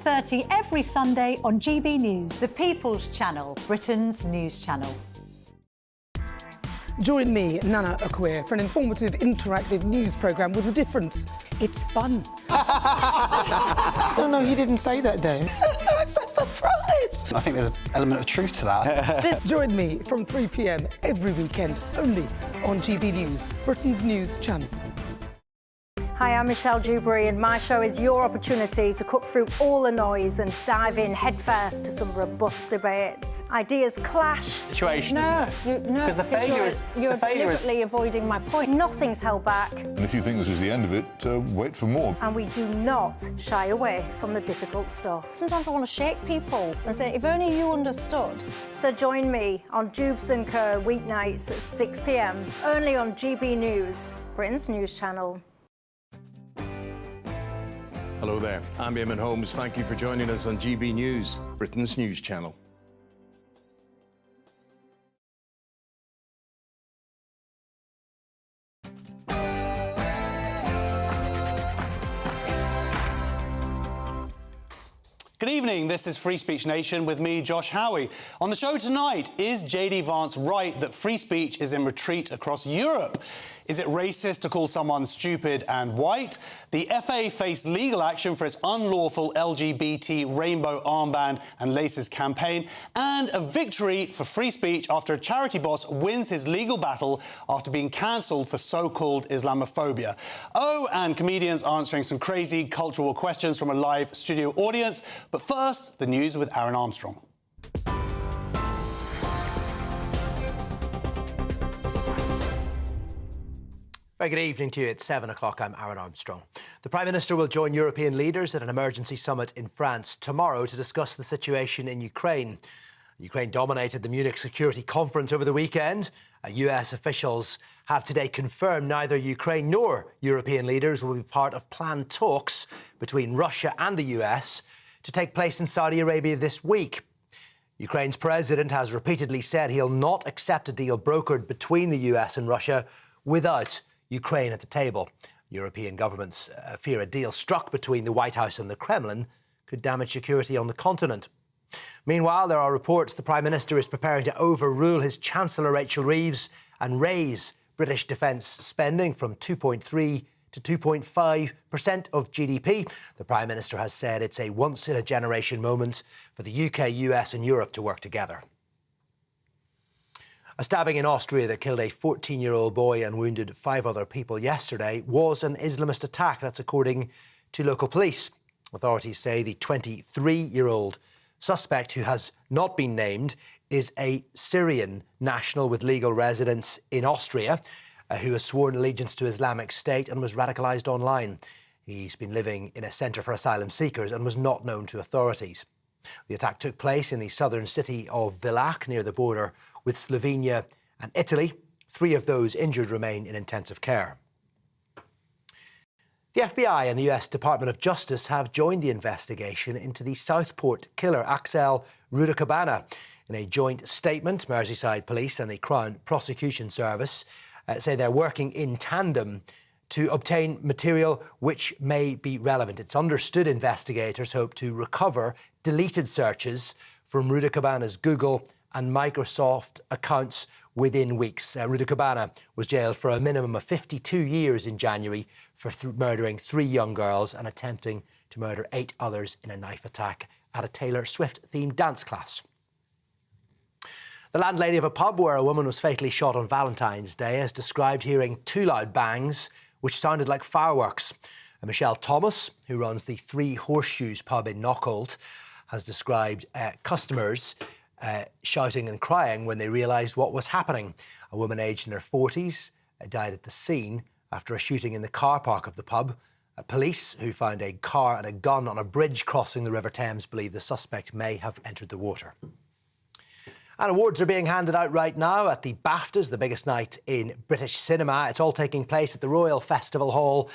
7:30 every Sunday on GB News, the People's Channel, Britain's news channel. Join me, Nana Okoye, for an informative, interactive news programme with a difference. It's fun. No, he didn't say that, Dave. I'm so surprised. I think there's an element of truth to that. Join me from 3 p.m. every weekend, only on GB News, Britain's news channel. Hi, I'm Michelle Dewberry, and my show is your opportunity to cut through all the noise and dive in headfirst to some robust debates. Ideas clash. Situation, isn't it? No, because the failure is you're deliberately avoiding my point. Nothing's held back. And if you think this is the end of it, wait for more. And we do not shy away from the difficult stuff. Sometimes I want to shake people and say, if only you understood. So join me on Jubes & Co. weeknights at 6 p.m, only on GB News, Britain's news channel. Hello there, I'm Eamon Holmes. Thank you for joining us on GB News, Britain's news channel. Good evening, this is Free Speech Nation with me, Josh Howie. On the show tonight, is JD Vance right that free speech is in retreat across Europe? Is it racist to call someone stupid and white? The FA faced legal action for its unlawful LGBT rainbow armband and laces campaign, and a victory for free speech after a charity boss wins his legal battle after being cancelled for so-called Islamophobia. Oh, and comedians answering some crazy cultural questions from a live studio audience. But first, the news with Aaron Armstrong. Very good evening to you. It's 7 o'clock. I'm Aaron Armstrong. The Prime Minister will join European leaders at an emergency summit in France tomorrow to discuss the situation in Ukraine. Ukraine dominated the Munich Security Conference over the weekend. US officials have today confirmed neither Ukraine nor European leaders will be part of planned talks between Russia and the US to take place in Saudi Arabia this week. Ukraine's president has repeatedly said he'll not accept a deal brokered between the US and Russia without Ukraine at the table. European governments fear a deal struck between the White House and the Kremlin could damage security on the continent. Meanwhile, there are reports the Prime Minister is preparing to overrule his Chancellor Rachel Reeves and raise British defence spending from 2.3 to 2.5% of GDP. The Prime Minister has said it's a once-in-a-generation moment for the UK, US and Europe to work together. A stabbing in Austria that killed a 14-year-old boy and wounded 5 other people yesterday was an Islamist attack. That's according to local police. Authorities say the 23-year-old suspect, who has not been named, is a Syrian national with legal residence in Austria, who has sworn allegiance to Islamic State and was radicalised online. He's been living in a centre for asylum seekers and was not known to authorities. The attack took place in the southern city of Villach, near the border with Slovenia and Italy. 3 of those injured remain in intensive care. The FBI and the US Department of Justice have joined the investigation into the Southport killer Axel Rudakabana. In a joint statement, Merseyside Police and the Crown Prosecution Service say they're working in tandem to obtain material which may be relevant. It's understood investigators hope to recover deleted searches from Rudakabana's Google and Microsoft accounts within weeks. Rudakabana was jailed for a minimum of 52 years in January for murdering 3 young girls and attempting to murder 8 others in a knife attack at a Taylor Swift-themed dance class. The landlady of a pub where a woman was fatally shot on Valentine's Day has described hearing 2 loud bangs which sounded like fireworks. Michelle Thomas, who runs the 3 Horseshoes pub in Knockholt, has described customers shouting and crying when they realised what was happening. A woman aged in her 40s died at the scene after a shooting in the car park of the pub. Police, who found a car and a gun on a bridge crossing the River Thames, believe the suspect may have entered the water. And awards are being handed out right now at the BAFTAs, the biggest night in British cinema. It's all taking place at the Royal Festival Hall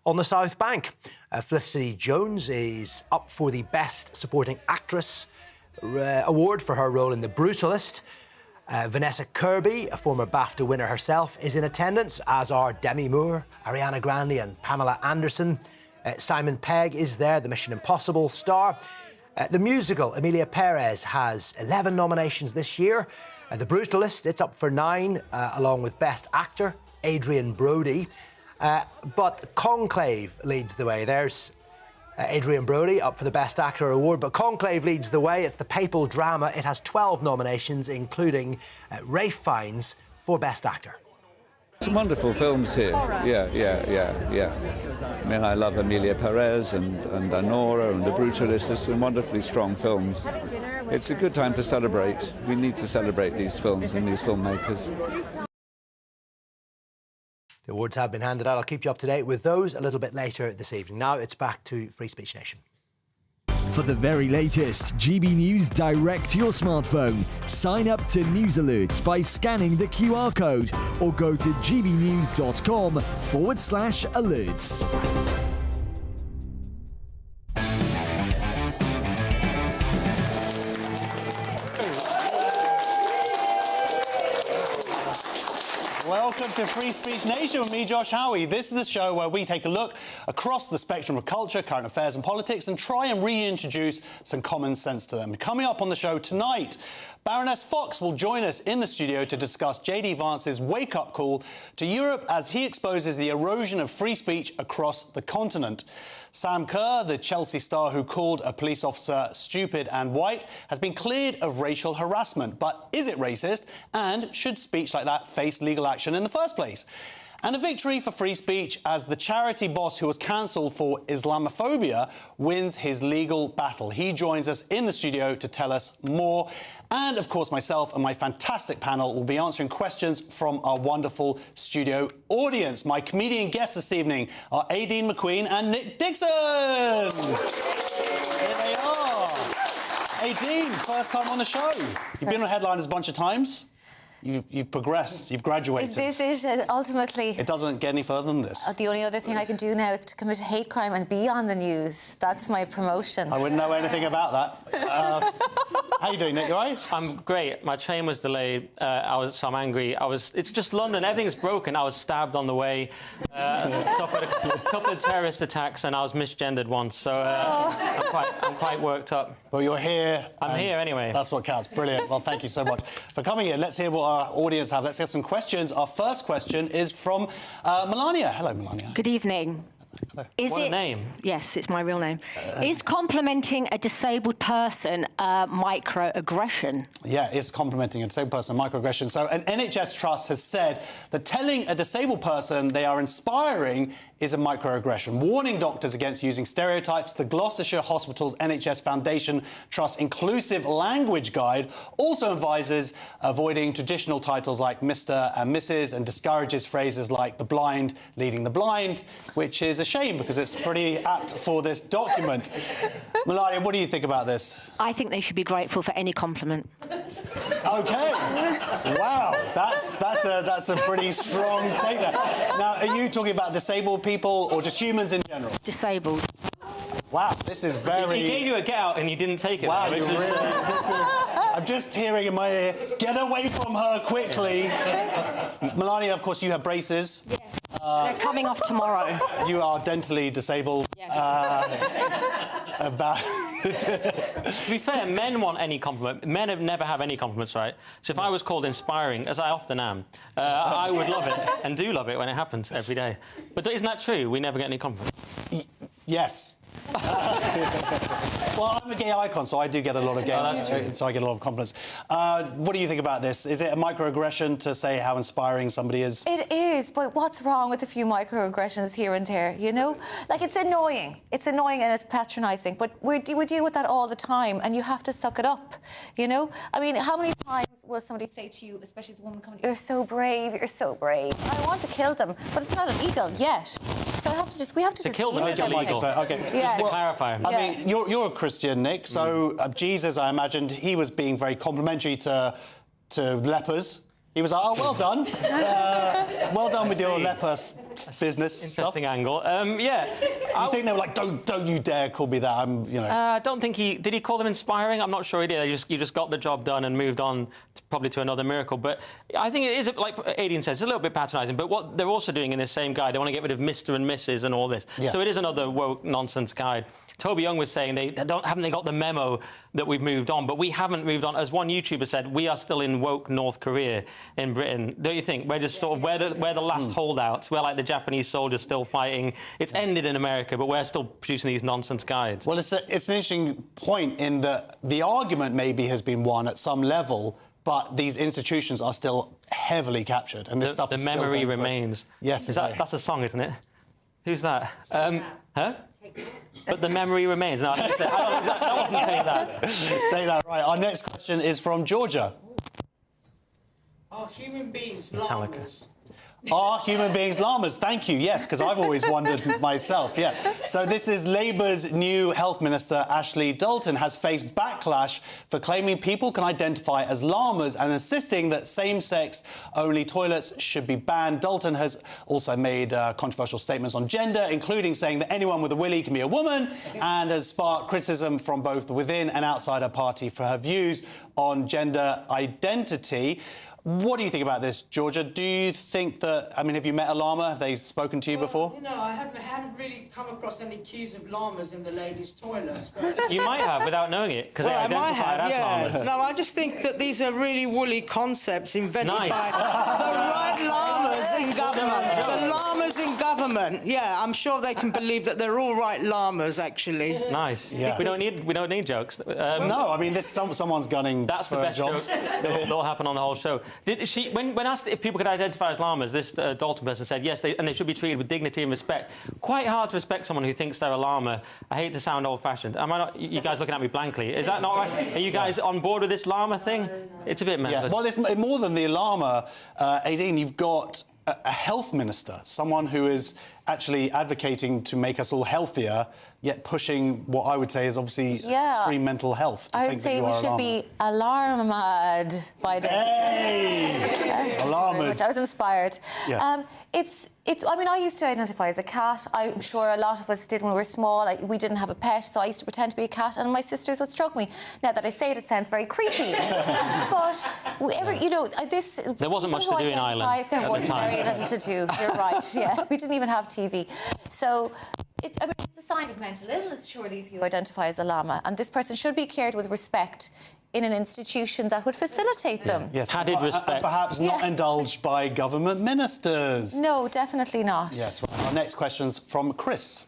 on the South Bank. Felicity Jones is up for the Best Supporting Actress award for her role in The Brutalist. Vanessa Kirby, a former BAFTA winner herself, is in attendance, as are Demi Moore, Ariana Grande and Pamela Anderson. Simon Pegg is there, the Mission Impossible star. The musical, Emilia Perez, has 11 nominations this year. The Brutalist, it's up for 9, along with Best Actor, Adrian Brody. But Conclave leads the way. There's Adrian Brody up for the Best Actor award, but Conclave leads the way. It's the papal drama. It has 12 nominations, including Ralph Fiennes for Best Actor. Some wonderful films here. Yeah. I mean, I love Emilia Perez and Anora and The Brutalist. There's some wonderfully strong films. It's a good time to celebrate. We need to celebrate these films and these filmmakers. The awards have been handed out. I'll keep you up to date with those a little bit later this evening. Now it's back to Free Speech Nation. For the very latest GB News direct to your smartphone, sign up to News Alerts by scanning the QR code or go to gbnews.com/alerts. Welcome to Free Speech Nation with me, Josh Howie. This is the show where we take a look across the spectrum of culture, current affairs and politics and try and reintroduce some common sense to them. Coming up on the show tonight, Baroness Fox will join us in the studio to discuss J.D. Vance's wake-up call to Europe as he exposes the erosion of free speech across the continent. Sam Kerr, the Chelsea star who called a police officer stupid and white, has been cleared of racial harassment. But is it racist? And should speech like that face legal action in the first place? And a victory for free speech as the charity boss who was cancelled for Islamophobia wins his legal battle. He joins us in the studio to tell us more. And, of course, myself and my fantastic panel will be answering questions from our wonderful studio audience. My comedian guests this evening are Aideen McQueen and Nick Dixon. Here they are. Aideen, first time on the show. You've been on Headliners a bunch of times. You've progressed, you've graduated. Is this it, ultimately? It doesn't get any further than this. The only other thing I can do now is to commit a hate crime and be on the news. That's my promotion. I wouldn't know anything about that. How you doing, Nick? You all right? I'm great. My train was delayed. So I'm angry. It's just London. Everything's broken. I was stabbed on the way. Suffered a couple of terrorist attacks, and I was misgendered once. So I'm quite worked up. Well, you're here. I'm here anyway. That's what counts. Brilliant. Well, thank you so much for coming here. Let's hear what our audience have. Let's get some questions. Our first question is from Melania. Hello, Melania. Good evening. Hello. What a name. Yes, it's my real name. Is complimenting a disabled person a microaggression? Yeah, it's complimenting a disabled person, microaggression. So an NHS trust has said that telling a disabled person they are inspiring is a microaggression, warning doctors against using stereotypes. The Gloucestershire Hospital's NHS Foundation Trust Inclusive Language Guide also advises avoiding traditional titles like Mr. and Mrs. and discourages phrases like the blind leading the blind, which is a shame because it's pretty apt for this document. Melania, what do you think about this? I think they should be grateful for any compliment. OK. Wow, that's a pretty strong take there. Now, are you talking about disabled people or just humans in general? Disabled. Wow, this is very... He gave you a get out and you didn't take it. Wow, you really... I'm just hearing in my ear, get away from her quickly. Melania, of course, you have braces. Yes. They're coming off tomorrow. You are dentally disabled. Yes. To be fair, men want any compliment. Men never have any compliments, right? So if I was called inspiring, as I often am, I would love it and do love it when it happens every day. But isn't that true? We never get any compliments. Yes. Well, I'm a gay icon, so I do get a lot of so I get a lot of compliments. What do you think about this? Is it a microaggression to say how inspiring somebody is? It is, but what's wrong with a few microaggressions here and there, you know? Like, it's annoying. It's annoying and it's patronising, but we deal with that all the time, and you have to suck it up, you know? I mean, how many times will somebody say to you, especially as a woman coming, you're so brave, you're so brave. I want to kill them, but it's not illegal yet. So we have to just kill them is illegal. Okay. Just to clarify. I mean, you're a Christian, Nick, so Jesus, I imagined, he was being very complimentary to lepers. He was like, oh, well done. Well done with your leper business Interesting stuff. angle. Yeah. Do you think they were like, don't you dare call me that? I don't think did he call them inspiring? I'm not sure he did. You just got the job done and moved on probably to another miracle. But I think it is, like Aidan says, it's a little bit patronising. But what they're also doing in this same guide, they want to get rid of Mr. and Mrs. and all this. Yeah. So it is another woke nonsense guide. Toby Young was saying haven't they got the memo that we've moved on? But we haven't moved on. As one YouTuber said, we are still in woke North Korea in Britain. Don't you think? We're just sort of we're the last holdouts. We're like the Japanese soldiers still fighting. It's ended in America, but we're still producing these nonsense guides. Well, it's an interesting point in that the argument maybe has been won at some level, but these institutions are still heavily captured, and this stuff is still the memory going remains. through. Yes, that's a song, isn't it? Who's that? Huh? But the memory remains. No, that wasn't saying that. Say that right. Our next question is from Georgia. Are human beings llamas? Are human beings llamas? Thank you. Yes, because I've always wondered myself. Yeah. So this is Labour's new health minister, Ashley Dalton, has faced backlash for claiming people can identify as llamas and insisting that same-sex only toilets should be banned. Dalton has also made controversial statements on gender, including saying that anyone with a willy can be a woman, and has sparked criticism from both within and outside her party for her views on gender identity. What do you think about this, Georgia? Do you think that, have you met a llama? Have they spoken to you before? I haven't really come across any queues of llamas in the ladies' toilets. But... You might have without knowing it, because they identified as llamas. No, I just think that these are really woolly concepts invented by the right llamas in government. The llamas in government. Yeah, I'm sure they can believe that they're all right llamas, actually. Nice. Yeah. We don't need jokes. No, someone's gunning. That's the best joke that'll happen on the whole show. When asked if people could identify as llamas, this Dalton person said yes, and they should be treated with dignity and respect. Quite hard to respect someone who thinks they're a llama. I hate to sound old-fashioned. Am I not? You guys looking at me blankly? Is that not right? Are you guys on board with this llama thing? It's a bit mental. Yeah. Well, it's more than the llama, Aidan. You've got a health minister, someone who is actually advocating to make us all healthier, yet pushing what I would say is obviously extreme mental health. I would say we should be alarmed by this. Hey! Alarmed. I was inspired. Yeah. I used to identify as a cat. I'm sure a lot of us did when we were small. We didn't have a pet, so I used to pretend to be a cat, and my sisters would stroke me. Now that I say it, it sounds very creepy. But there wasn't much to do in Ireland. There wasn't very little to do. You're right. Yeah, we didn't even have TV. So. It's a sign of mental illness, surely, if you identify as a llama. And this person should be cared with respect in an institution that would facilitate them. Yes, added respect. Perhaps not indulged by government ministers. No, definitely not. Yes. Our next question's from Chris.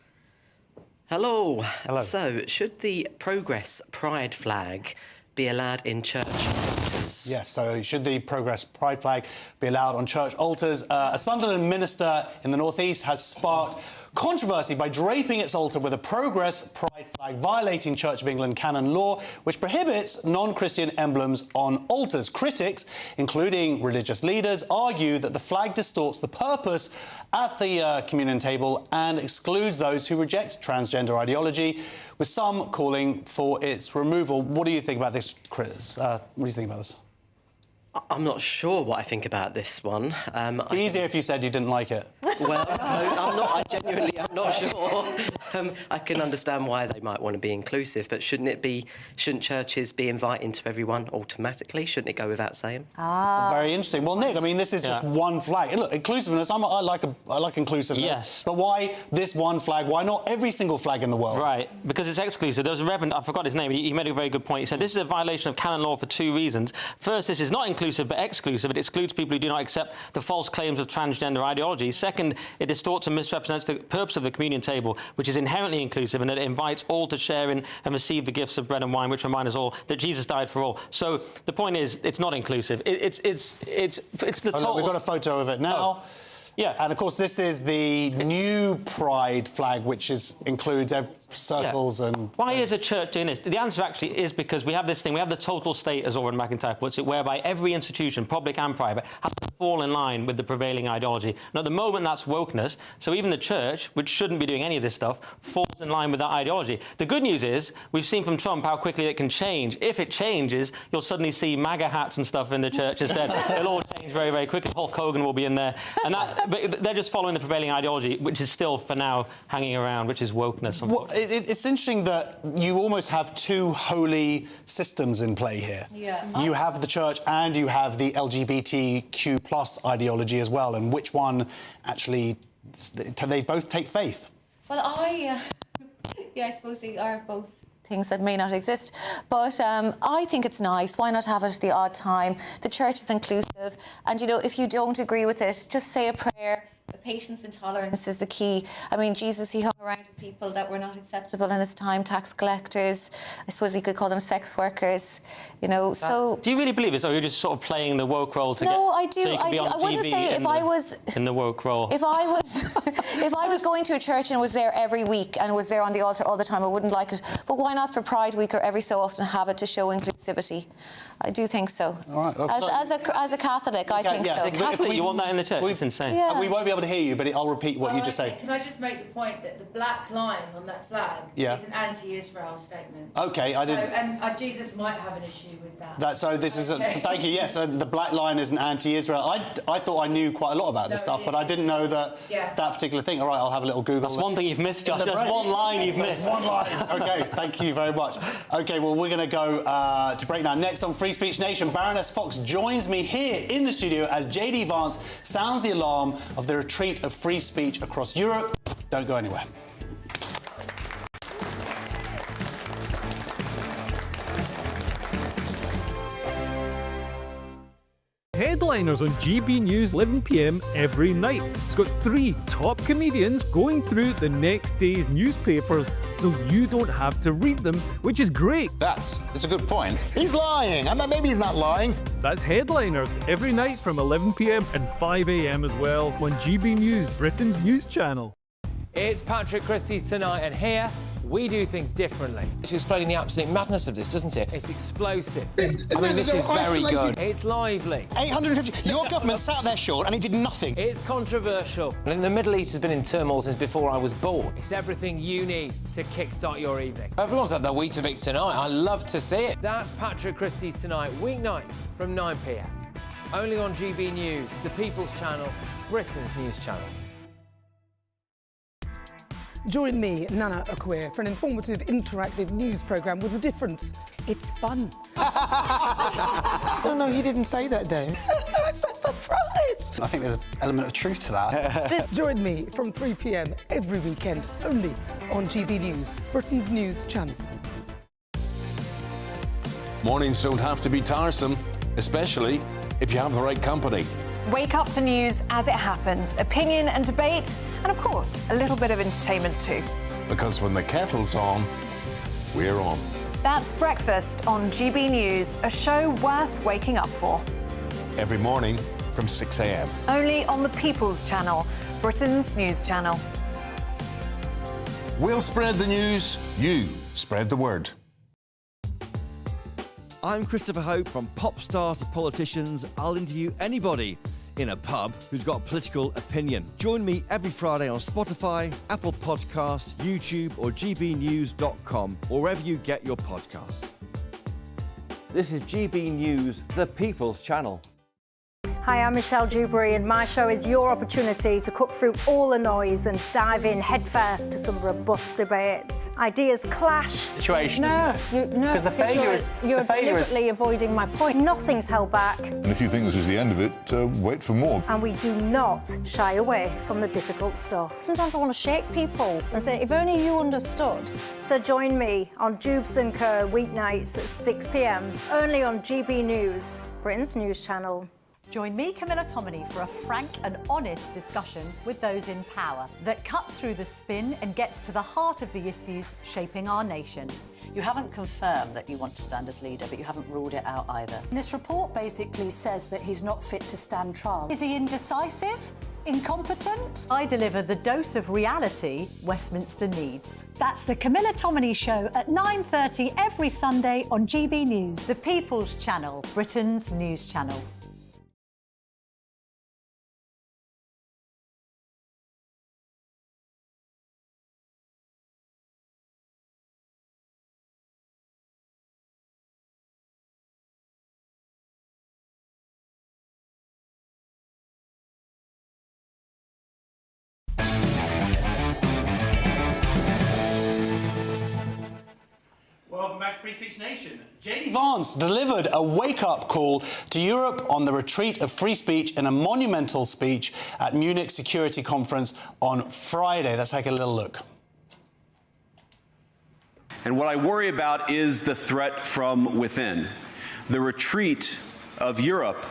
Hello. Hello. So, should the Progress Pride flag be allowed in church altars? Yes, so should the Progress Pride flag be allowed on church altars? A Sunderland minister in the North East has sparked controversy by draping its altar with a Progress Pride flag, violating Church of England canon law, which prohibits non-Christian emblems on altars. Critics, including religious leaders, argue that the flag distorts the purpose at the communion table and excludes those who reject transgender ideology, with some calling for its removal. What do you think about this, Chris? What do you think about this? I'm not sure what I think about this one. Easier if you said you didn't like it. Well, no, I'm not. I'm not sure. I can understand why they might want to be inclusive, but shouldn't churches be inviting to everyone automatically? Shouldn't it go without saying? Very interesting. Well, Nick, this is just one flag. Look, inclusiveness. I like inclusiveness. Yes. But why this one flag? Why not every single flag in the world? Right, because it's exclusive. There was a reverend, I forgot his name. He made a very good point. He said this is a violation of canon law for two reasons. First, this is not inclusive but exclusive. It excludes people who do not accept the false claims of transgender ideology. Second, it distorts and misrepresents the purpose of the communion table, which is inherently inclusive, and that it invites all to share in and receive the gifts of bread and wine, which remind us all that Jesus died for all. So the point is, it's not inclusive. It's the total... We've got a photo of it now. Yeah. And, of course, this is the new Pride flag, which includes circles and... Why is a church doing this? The answer actually is because we have this thing, we have the total state, as Owen McIntyre puts it, whereby every institution, public and private, has to fall in line with the prevailing ideology. And at the moment, that's wokeness. So even the church, which shouldn't be doing any of this stuff, falls in line with that ideology. The good news is, we've seen from Trump how quickly it can change. If it changes, you'll suddenly see MAGA hats and stuff in the church instead. It'll all change very, very quickly. Hulk Hogan will be in there. And but they're just following the prevailing ideology, which is still, for now, hanging around, which is wokeness. Well, it's interesting that you almost have two holy systems in play here. Yeah. You have the church and you have the LGBTQ plus ideology as well, and which one actually, they both take faith? Well, I suppose they are both things that may not exist. But I think it's nice. Why not have it at the odd time? The church is inclusive. And, you know, if you don't agree with it, just say a prayer. Patience and tolerance is the key. I mean, Jesus, he hung around with people that were not acceptable in his time, tax collectors. I suppose you could call them sex workers, you know, so... Do you really believe this, or are you just sort of playing the woke role to No, get... I do, so you can be on I wouldn't TV say if I was... In the woke role. If I was going to a church and was there every week and was there on the altar all the time, I wouldn't like it. But why not for Pride Week or every so often have it to show inclusivity? I do think so. All right, well, as a Catholic, I think so. As a Catholic, you want that in the church? It's insane. Yeah. We won't be able to hear you, but I'll repeat what you just say. Can I just make the point that the black line on that flag is an anti-Israel statement? Okay, I didn't... And Jesus might have an issue with that. So this is... Thank you, yes, the black line is an anti-Israel. I thought I knew quite a lot about this stuff, but I didn't know that that particular thing. All right, I'll have a little Google. That's one thing you've missed, Josh. That's one line you've missed. That's one line. OK, thank you very much. OK, well, we're going to go to break now. Next on Free Speech Nation, Baroness Fox joins me here in the studio as JD Vance sounds the alarm of the retreat of free speech across Europe. Don't go anywhere. Headliners on GB News 11 p.m. every night. It's got 3 top comedians going through the next day's newspapers so you don't have to read them, which is great. That's a good point. He's lying. I mean, maybe he's not lying. That's Headliners every night from 11 p.m. and 5 a.m. as well on GB News, Britain's news channel. It's Patrick Christie's Tonight, and here we do things differently. It's explaining the absolute madness of this, doesn't it? It's explosive. I mean, this is very good. It's lively. 850. Your government sat there short and it did nothing. It's controversial. And the Middle East has been in turmoil since before I was born. It's everything you need to kickstart your evening. Everyone's had their Weetabix tonight. I love to see it. That's Patrick Christie's Tonight, weeknights from 9 p.m. Only on GB News, the People's Channel, Britain's news channel. Join me, Nana Okoye, for an informative, interactive news programme with a difference. It's fun. No, he didn't say that, Dave. I'm so surprised. I think there's an element of truth to that. Join me from 3 p.m. every weekend, only on GB News, Britain's news channel. Mornings don't have to be tiresome, especially if you have the right company. Wake up to news as it happens, opinion and debate, and of course, a little bit of entertainment too. Because when the kettle's on, we're on. That's Breakfast on GB News, a show worth waking up for. Every morning from 6 a.m. Only on the People's Channel, Britain's news channel. We'll spread the news, you spread the word. I'm Christopher Hope. From pop stars to politicians, I'll interview anybody in a pub who's got a political opinion. Join me every Friday on Spotify, Apple Podcasts, YouTube or gbnews.com, or wherever you get your podcasts. This is GB News, the People's Channel. Hi, I'm Michelle Dewberry, and my show is your opportunity to cut through all the noise and dive in headfirst to some robust debates. Ideas clash. Situation, isn't it? No, Because the failure is... You're deliberately avoiding my point. Nothing's held back. And if you think this is the end of it, wait for more. And we do not shy away from the difficult stuff. Sometimes I want to shake people and say, if only you understood. So join me on Jubes & Co. weeknights at 6 p.m. only on GB News, Britain's news channel. Join me, Camilla Tominey, for a frank and honest discussion with those in power that cuts through the spin and gets to the heart of the issues shaping our nation. You haven't confirmed that you want to stand as leader, but you haven't ruled it out either. This report basically says that he's not fit to stand trial. Is he indecisive? Incompetent? I deliver the dose of reality Westminster needs. That's the Camilla Tominey Show at 9:30 every Sunday on GB News, the People's Channel, Britain's news channel. back to Free Speech Nation. JD Vance delivered a wake-up call to Europe on the retreat of free speech in a monumental speech at Munich Security Conference on Friday. Let's take a little look. And what I worry about is the threat from within, the retreat of Europe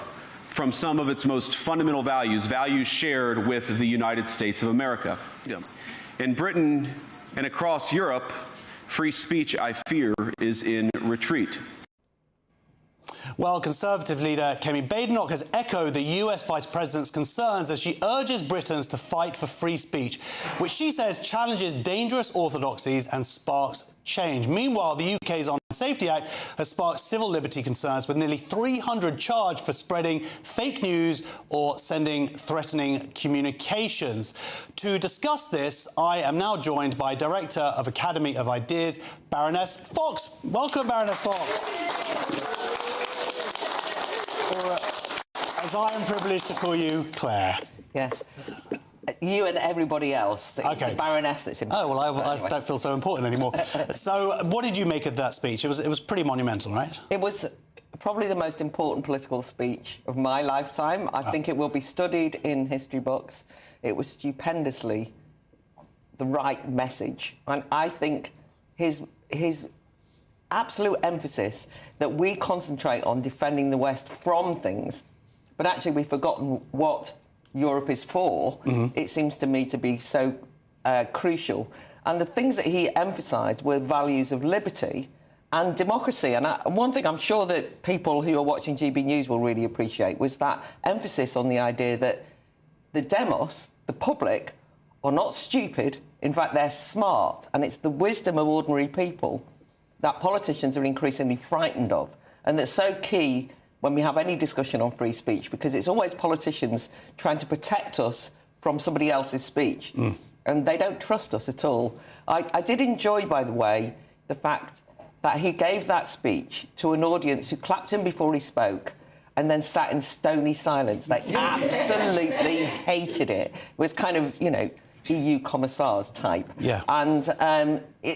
from some of its most fundamental values, values shared with the United States of America. In Britain and across Europe, free speech, I fear, is in retreat. Well, Conservative leader Kemi Badenoch has echoed the US Vice President's concerns as she urges Britons to fight for free speech, which she says challenges dangerous orthodoxies and sparks change. Meanwhile, the UK's Online Safety Act has sparked civil liberty concerns, with nearly 300 charged for spreading fake news or sending threatening communications. To discuss this, I am now joined by Director of Academy of Ideas, Baroness Fox. Welcome, Baroness Fox. Or, as I am privileged to call you, Claire. Yes. You and everybody else. It's OK. the Baroness that's important. Oh, well, I don't feel so important anymore. So what did you make of that speech? It was pretty monumental, right? It was probably the most important political speech of my lifetime. I think it will be studied in history books. It was stupendously the right message. And I think his absolute emphasis that we concentrate on defending the West from things, but actually we've forgotten what Europe is for, it seems to me to be so crucial. And the things that he emphasised were values of liberty and democracy. And one thing I'm sure that people who are watching GB News will really appreciate was that emphasis on the idea that the demos, the public, are not stupid. In fact, they're smart. And it's the wisdom of ordinary people that politicians are increasingly frightened of. And that's so key when we have any discussion on free speech, because it's always politicians trying to protect us from somebody else's speech. And they don't trust us at all. I did enjoy, by the way, the fact that he gave that speech to an audience who clapped him before he spoke and then sat in stony silence. They absolutely hated it. It was kind of, you know, EU commissars type. Yeah. And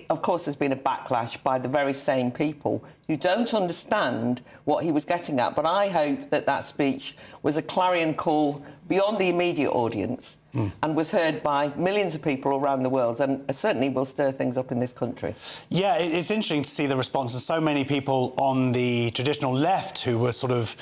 of course, there's been a backlash by the very same people who don't understand what he was getting at. But I hope that that speech was a clarion call beyond the immediate audience and was heard by millions of people around the world, and certainly will stir things up in this country. Yeah, it's interesting to see the response of so many people on the traditional left who were sort of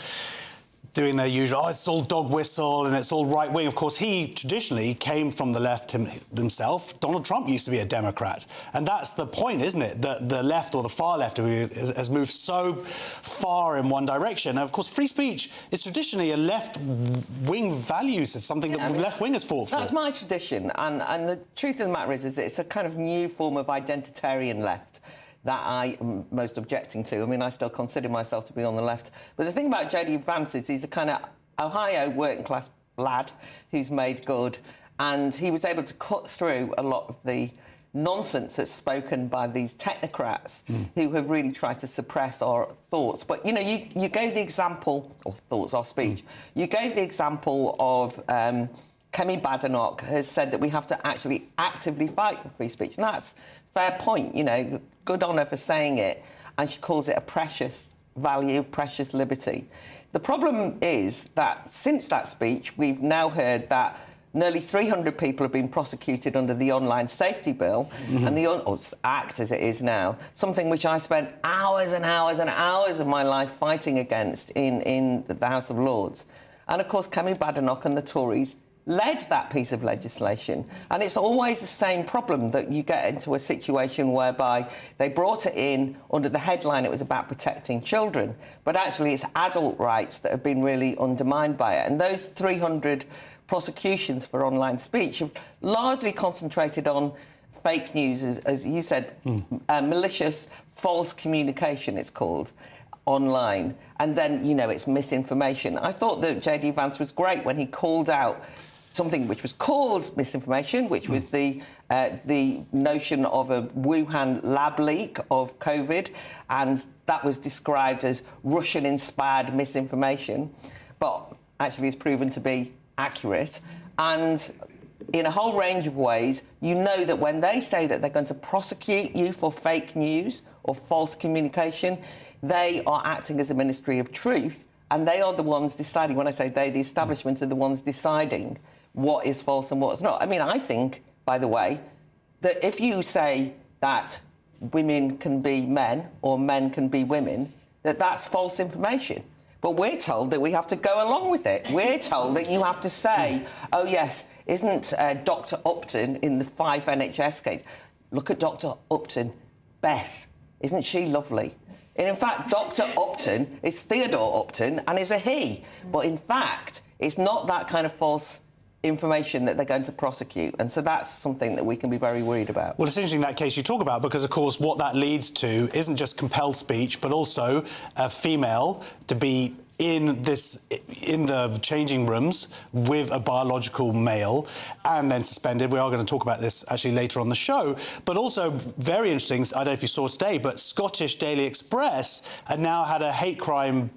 doing their usual, it's all dog whistle and it's all right-wing. Of course, he traditionally came from the left himself. Donald Trump used to be a Democrat. And that's the point, isn't it? That the left, or the far left, has moved so far in one direction. And, of course, free speech is traditionally a left-wing value. It's something that left-wingers fought for. That's my tradition. And the truth of the matter is it's a kind of new form of identitarian left that I am most objecting to. I mean, I still consider myself to be on the left. But the thing about JD Vance is he's a kind of Ohio working-class lad who's made good, and he was able to cut through a lot of the nonsense that's spoken by these technocrats who have really tried to suppress our thoughts. But, you know, you gave the example, or thoughts, our speech, you gave the example of Kemi Badenoch has said that we have to actually actively fight for free speech. And that's a fair point, you know, good on her for saying it. And she calls it a precious value, precious liberty. The problem is that since that speech, we've now heard that nearly 300 people have been prosecuted under the Online Safety Bill and the Act, as it is now, something which I spent hours and hours and hours of my life fighting against in the House of Lords. And, of course, Kemi Badenoch and the Tories led that piece of legislation. And it's always the same problem, that you get into a situation whereby they brought it in under the headline it was about protecting children, but actually it's adult rights that have been really undermined by it. And those 300 prosecutions for online speech have largely concentrated on fake news, as you said, malicious, false communication, it's called, online. And then, you know, it's misinformation. I thought that JD Vance was great when he called out something which was called misinformation, which was the notion of a Wuhan lab leak of COVID, and that was described as Russian-inspired misinformation, but actually is proven to be accurate. And in a whole range of ways, you know that when they say that they're going to prosecute you for fake news or false communication. They are acting as a ministry of truth, and they are the ones deciding. When I say they, the establishment are the ones deciding what is false and what's not. I mean, I think, by the way, that if you say that women can be men or men can be women, that's false information. But we're told that we have to go along with it. We're told that you have to say, oh, yes, isn't Dr Upton in the 5 NHS case? Look at Dr Upton, Beth. Isn't she lovely? And in fact, Dr Upton is Theodore Upton and is a he. But in fact, it's not that kind of false information that they're going to prosecute. And so that's something that we can be very worried about. Well, it's interesting that case you talk about, because, of course, what that leads to isn't just compelled speech, but also a female to be in the changing rooms with a biological male and then suspended. We are going to talk about this actually later on the show. But also very interesting, I don't know if you saw today, but Scottish Daily Express had now had a hate crime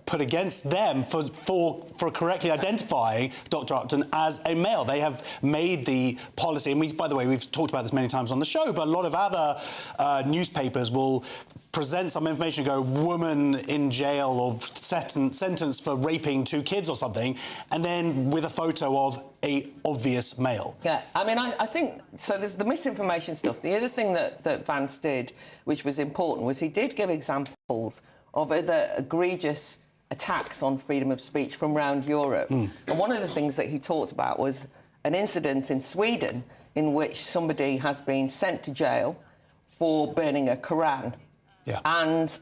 put against them for correctly identifying Dr Upton as a male. They have made the policy, and by the way, we've talked about this many times on the show, but a lot of other newspapers will present some information, go, woman in jail or sentenced for raping 2 kids or something, and then with a photo of a obvious male. Yeah, I mean, I think, so there's the misinformation stuff. The other thing that Vance did, which was important, was he did give examples of other egregious attacks on freedom of speech from around Europe. And one of the things that he talked about was an incident in Sweden in which somebody has been sent to jail for burning a Quran. Yeah. And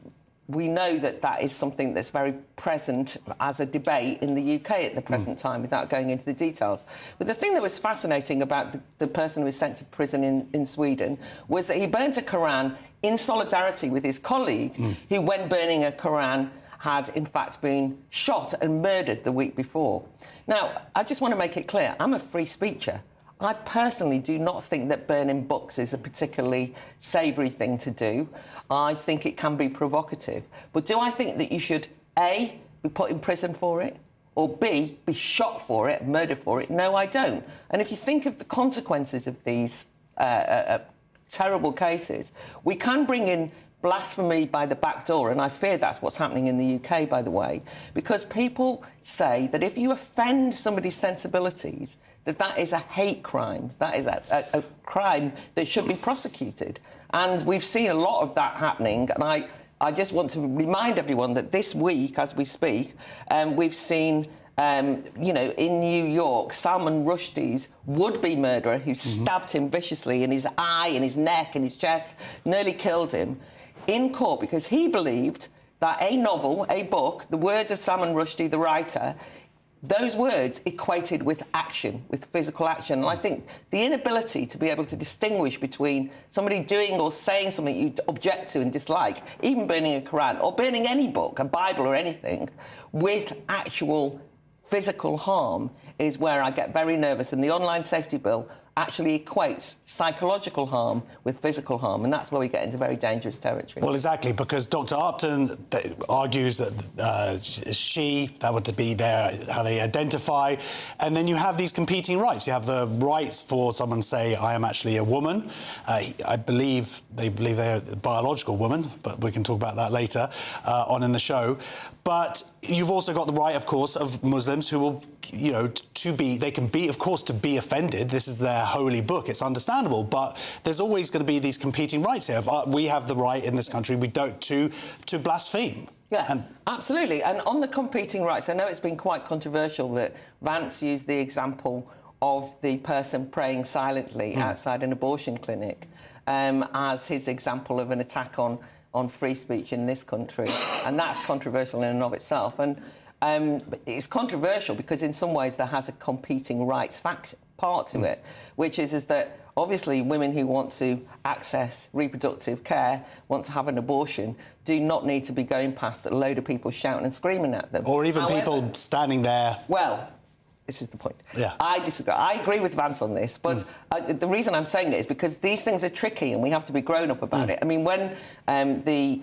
we know that that is something that's very present as a debate in the UK at the present time, without going into the details. But the thing that was fascinating about the person who was sent to prison in Sweden was that he burnt a Quran in solidarity with his colleague, who, when burning a Quran, had in fact been shot and murdered the week before. Now, I just want to make it clear, I'm a free speecher. I personally do not think that burning books is a particularly savoury thing to do. I think it can be provocative. But do I think that you should, A, be put in prison for it, or B, be shot for it, murdered for it? No, I don't. And if you think of the consequences of these terrible cases, we can bring in blasphemy by the back door, and I fear that's what's happening in the UK, by the way, because people say that if you offend somebody's sensibilities, that is a hate crime. That is a crime that should be prosecuted. And we've seen a lot of that happening. And I just want to remind everyone that this week, as we speak, we've seen, you know, in New York, Salman Rushdie's would-be murderer who stabbed him viciously in his eye, in his neck, in his chest, nearly killed him, in court because he believed that a novel, a book, the words of Salman Rushdie, the writer, those words equated with action, with physical action. And I think the inability to be able to distinguish between somebody doing or saying something you object to and dislike, even burning a Quran or burning any book, a Bible or anything, with actual physical harm is where I get very nervous. And the online safety bill actually equates psychological harm with physical harm, and that's where we get into very dangerous territory. Well, exactly, because Dr Upton argues that that would be how they identify, and then you have these competing rights. You have the rights for someone to say, I am actually a woman. I believe they believe they're a biological woman, but we can talk about that later on in the show. But you've also got the right, of course, of Muslims who will, you know, they can be, of course, to be offended. This is their holy book. It's understandable. But there's always going to be these competing rights here. We have the right in this country, we don't, to blaspheme. Yeah, absolutely. And on the competing rights, I know it's been quite controversial that Vance used the example of the person praying silently outside an abortion clinic as his example of an attack on free speech in this country, and that's controversial in and of itself. And it's controversial because in some ways there has a competing rights part to it, which is that obviously women who want to access reproductive care, want to have an abortion, do not need to be going past a load of people shouting and screaming at them. Or even people standing there. Well, this is the point. Yeah. I disagree. I agree with Vance on this, but the reason I'm saying it is because these things are tricky and we have to be grown up about it. I mean, when the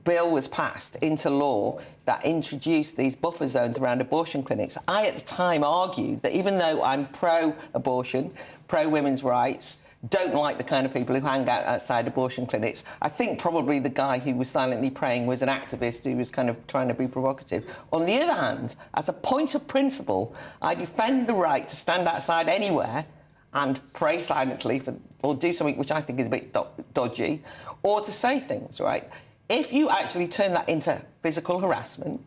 bill was passed into law that introduced these buffer zones around abortion clinics, I at the time argued that even though I'm pro-abortion, pro-women's rights, don't like the kind of people who hang out outside abortion clinics. I think probably the guy who was silently praying was an activist who was kind of trying to be provocative. On the other hand, as a point of principle, I defend the right to stand outside anywhere and pray silently or do something which I think is a bit dodgy, or to say things, right? If you actually turn that into physical harassment,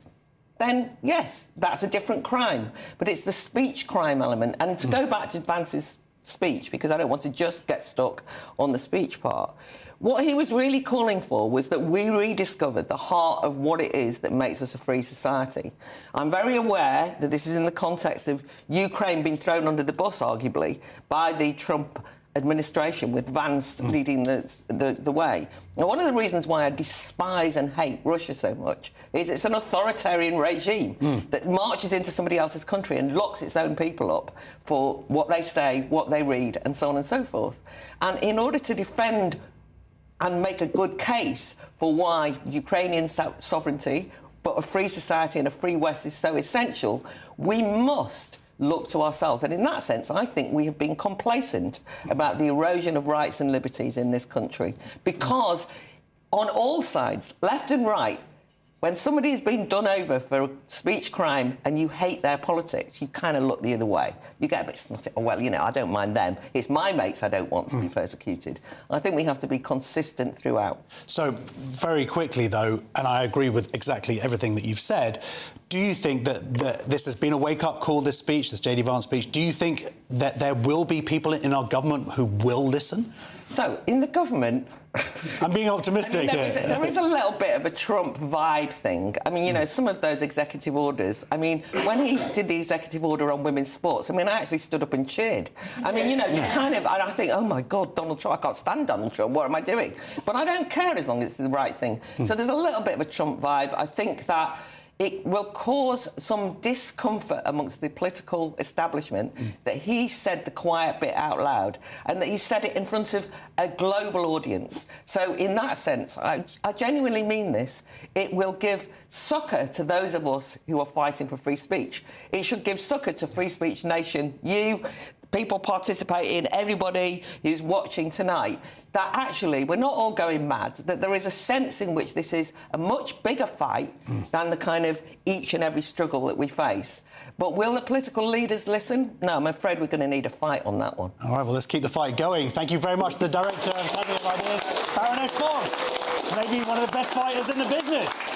then yes, that's a different crime. But it's the speech crime element. And to go back to Vance's speech, because I don't want to just get stuck on the speech part, what he was really calling for was that we rediscovered the heart of what it is that makes us a free society. I'm very aware that this is in the context of Ukraine being thrown under the bus, arguably, by the Trump administration, with Vance leading the way. Now, one of the reasons why I despise and hate Russia so much is it's an authoritarian regime that marches into somebody else's country and locks its own people up for what they say, what they read, and so on and so forth. And in order to defend and make a good case for why Ukrainian sovereignty, but a free society and a free West is so essential, we must look to ourselves. And in that sense, I think we have been complacent about the erosion of rights and liberties in this country. Because on all sides, left and right, when somebody has been done over for a speech crime and you hate their politics, you kind of look the other way. You get a bit snotty. Oh, well, you know, I don't mind them. It's my mates I don't want to be persecuted. I think we have to be consistent throughout. So, very quickly, though, and I agree with exactly everything that you've said, do you think that this has been a wake-up call, this speech, this J.D. Vance speech? Do you think that there will be people in our government who will listen? So, in the government... I'm being optimistic here. There is a little bit of a Trump vibe thing. I mean, you know, some of those executive orders... I mean, when he did the executive order on women's sports, I mean, I actually stood up and cheered. I mean, you know, you kind of... And I think, oh, my God, Donald Trump, I can't stand Donald Trump. What am I doing? But I don't care as long as it's the right thing. So there's a little bit of a Trump vibe. I think that it will cause some discomfort amongst the political establishment that he said the quiet bit out loud and that he said it in front of a global audience. So in that sense, I genuinely mean this, it will give succour to those of us who are fighting for free speech. It should give succour to Free Speech Nation, you, people participating, everybody who's watching tonight, that actually we're not all going mad, that there is a sense in which this is a much bigger fight than the kind of each and every struggle that we face. But will the political leaders listen? No, I'm afraid we're going to need a fight on that one. All right, well, let's keep the fight going. Thank you very much to the Director of Academy of Ideas, Baroness Fox, maybe one of the best fighters in the business.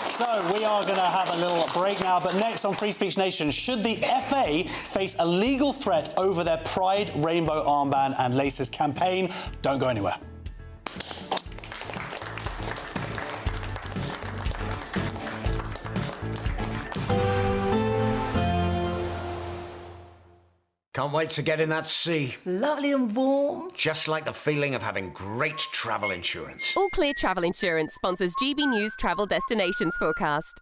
So we are going to have a little break now, but next on Free Speech Nation, should the FA face a legal threat over their Pride Rainbow Armband and Laces campaign? Don't go anywhere. Can't wait to get in that sea. Lovely and warm. Just like the feeling of having great travel insurance. All Clear Travel Insurance sponsors GB News Travel Destinations Forecast.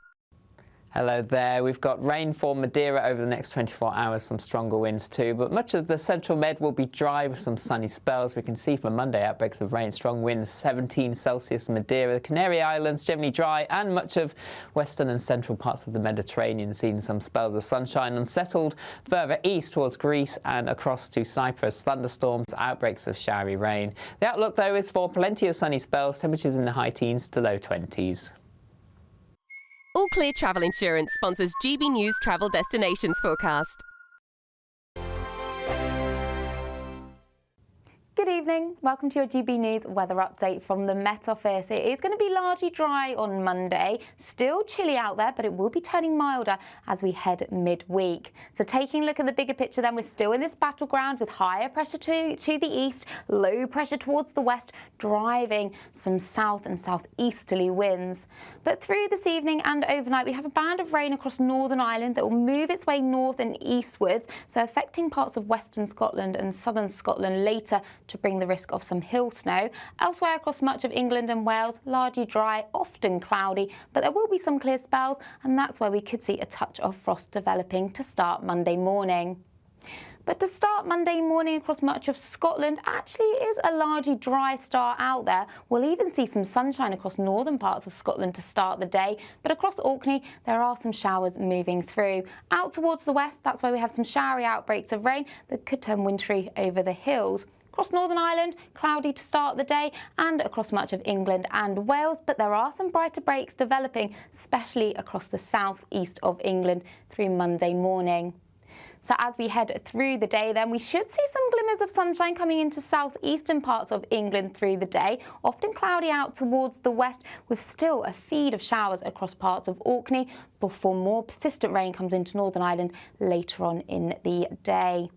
Hello there. We've got rain for Madeira over the next 24 hours, some stronger winds too, but much of the central Med will be dry with some sunny spells. We can see for Monday outbreaks of rain, strong winds, 17 Celsius in Madeira. The Canary Islands generally dry, and much of western and central parts of the Mediterranean seeing some spells of sunshine. Unsettled further east towards Greece and across to Cyprus, thunderstorms, outbreaks of showery rain. The outlook though is for plenty of sunny spells, temperatures in the high teens to low 20s. All Clear Travel Insurance sponsors GB News Travel Destinations Forecast. Good evening. Welcome to your GB News weather update from the Met Office. It is going to be largely dry on Monday. Still chilly out there, but it will be turning milder as we head midweek. So taking a look at the bigger picture then, we're still in this battleground with higher pressure to the east, low pressure towards the west, driving some south and southeasterly winds. But through this evening and overnight, we have a band of rain across Northern Ireland that will move its way north and eastwards, so affecting parts of western Scotland and southern Scotland later to bring the risk of some hill snow. Elsewhere across much of England and Wales, largely dry, often cloudy, but there will be some clear spells, and that's where we could see a touch of frost developing to start Monday morning. But to start Monday morning across much of Scotland actually is a largely dry start out there. We'll even see some sunshine across northern parts of Scotland to start the day, but across Orkney there are some showers moving through. Out towards the west, that's where we have some showery outbreaks of rain that could turn wintry over the hills. Across Northern Ireland, cloudy to start the day and across much of England and Wales, but there are some brighter breaks developing, especially across the southeast of England through Monday morning. So as we head through the day then, we should see some glimmers of sunshine coming into southeastern parts of England through the day, often cloudy out towards the west, with still a feed of showers across parts of Orkney before more persistent rain comes into Northern Ireland later on in the day.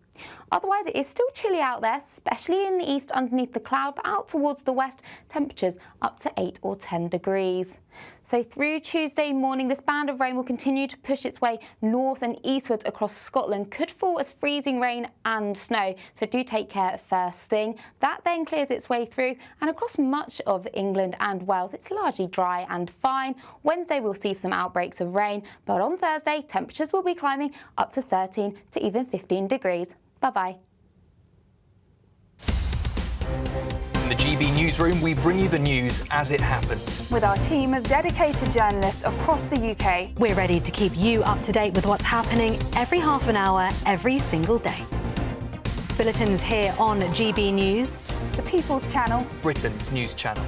Otherwise, it is still chilly out there, especially in the east underneath the cloud, but out towards the west, temperatures up to 8 or 10 degrees. So through Tuesday morning, this band of rain will continue to push its way north and eastwards across Scotland. Could fall as freezing rain and snow, so do take care first thing. That then clears its way through, and across much of England and Wales, it's largely dry and fine. Wednesday, we'll see some outbreaks of rain, but on Thursday, temperatures will be climbing up to 13 to even 15 degrees. Bye-bye. In the GB newsroom, we bring you the news as it happens. With our team of dedicated journalists across the UK, We're ready to keep you up to date with what's happening every half an hour, every single day. Bulletins here on GB News, the People's Channel, Britain's news channel.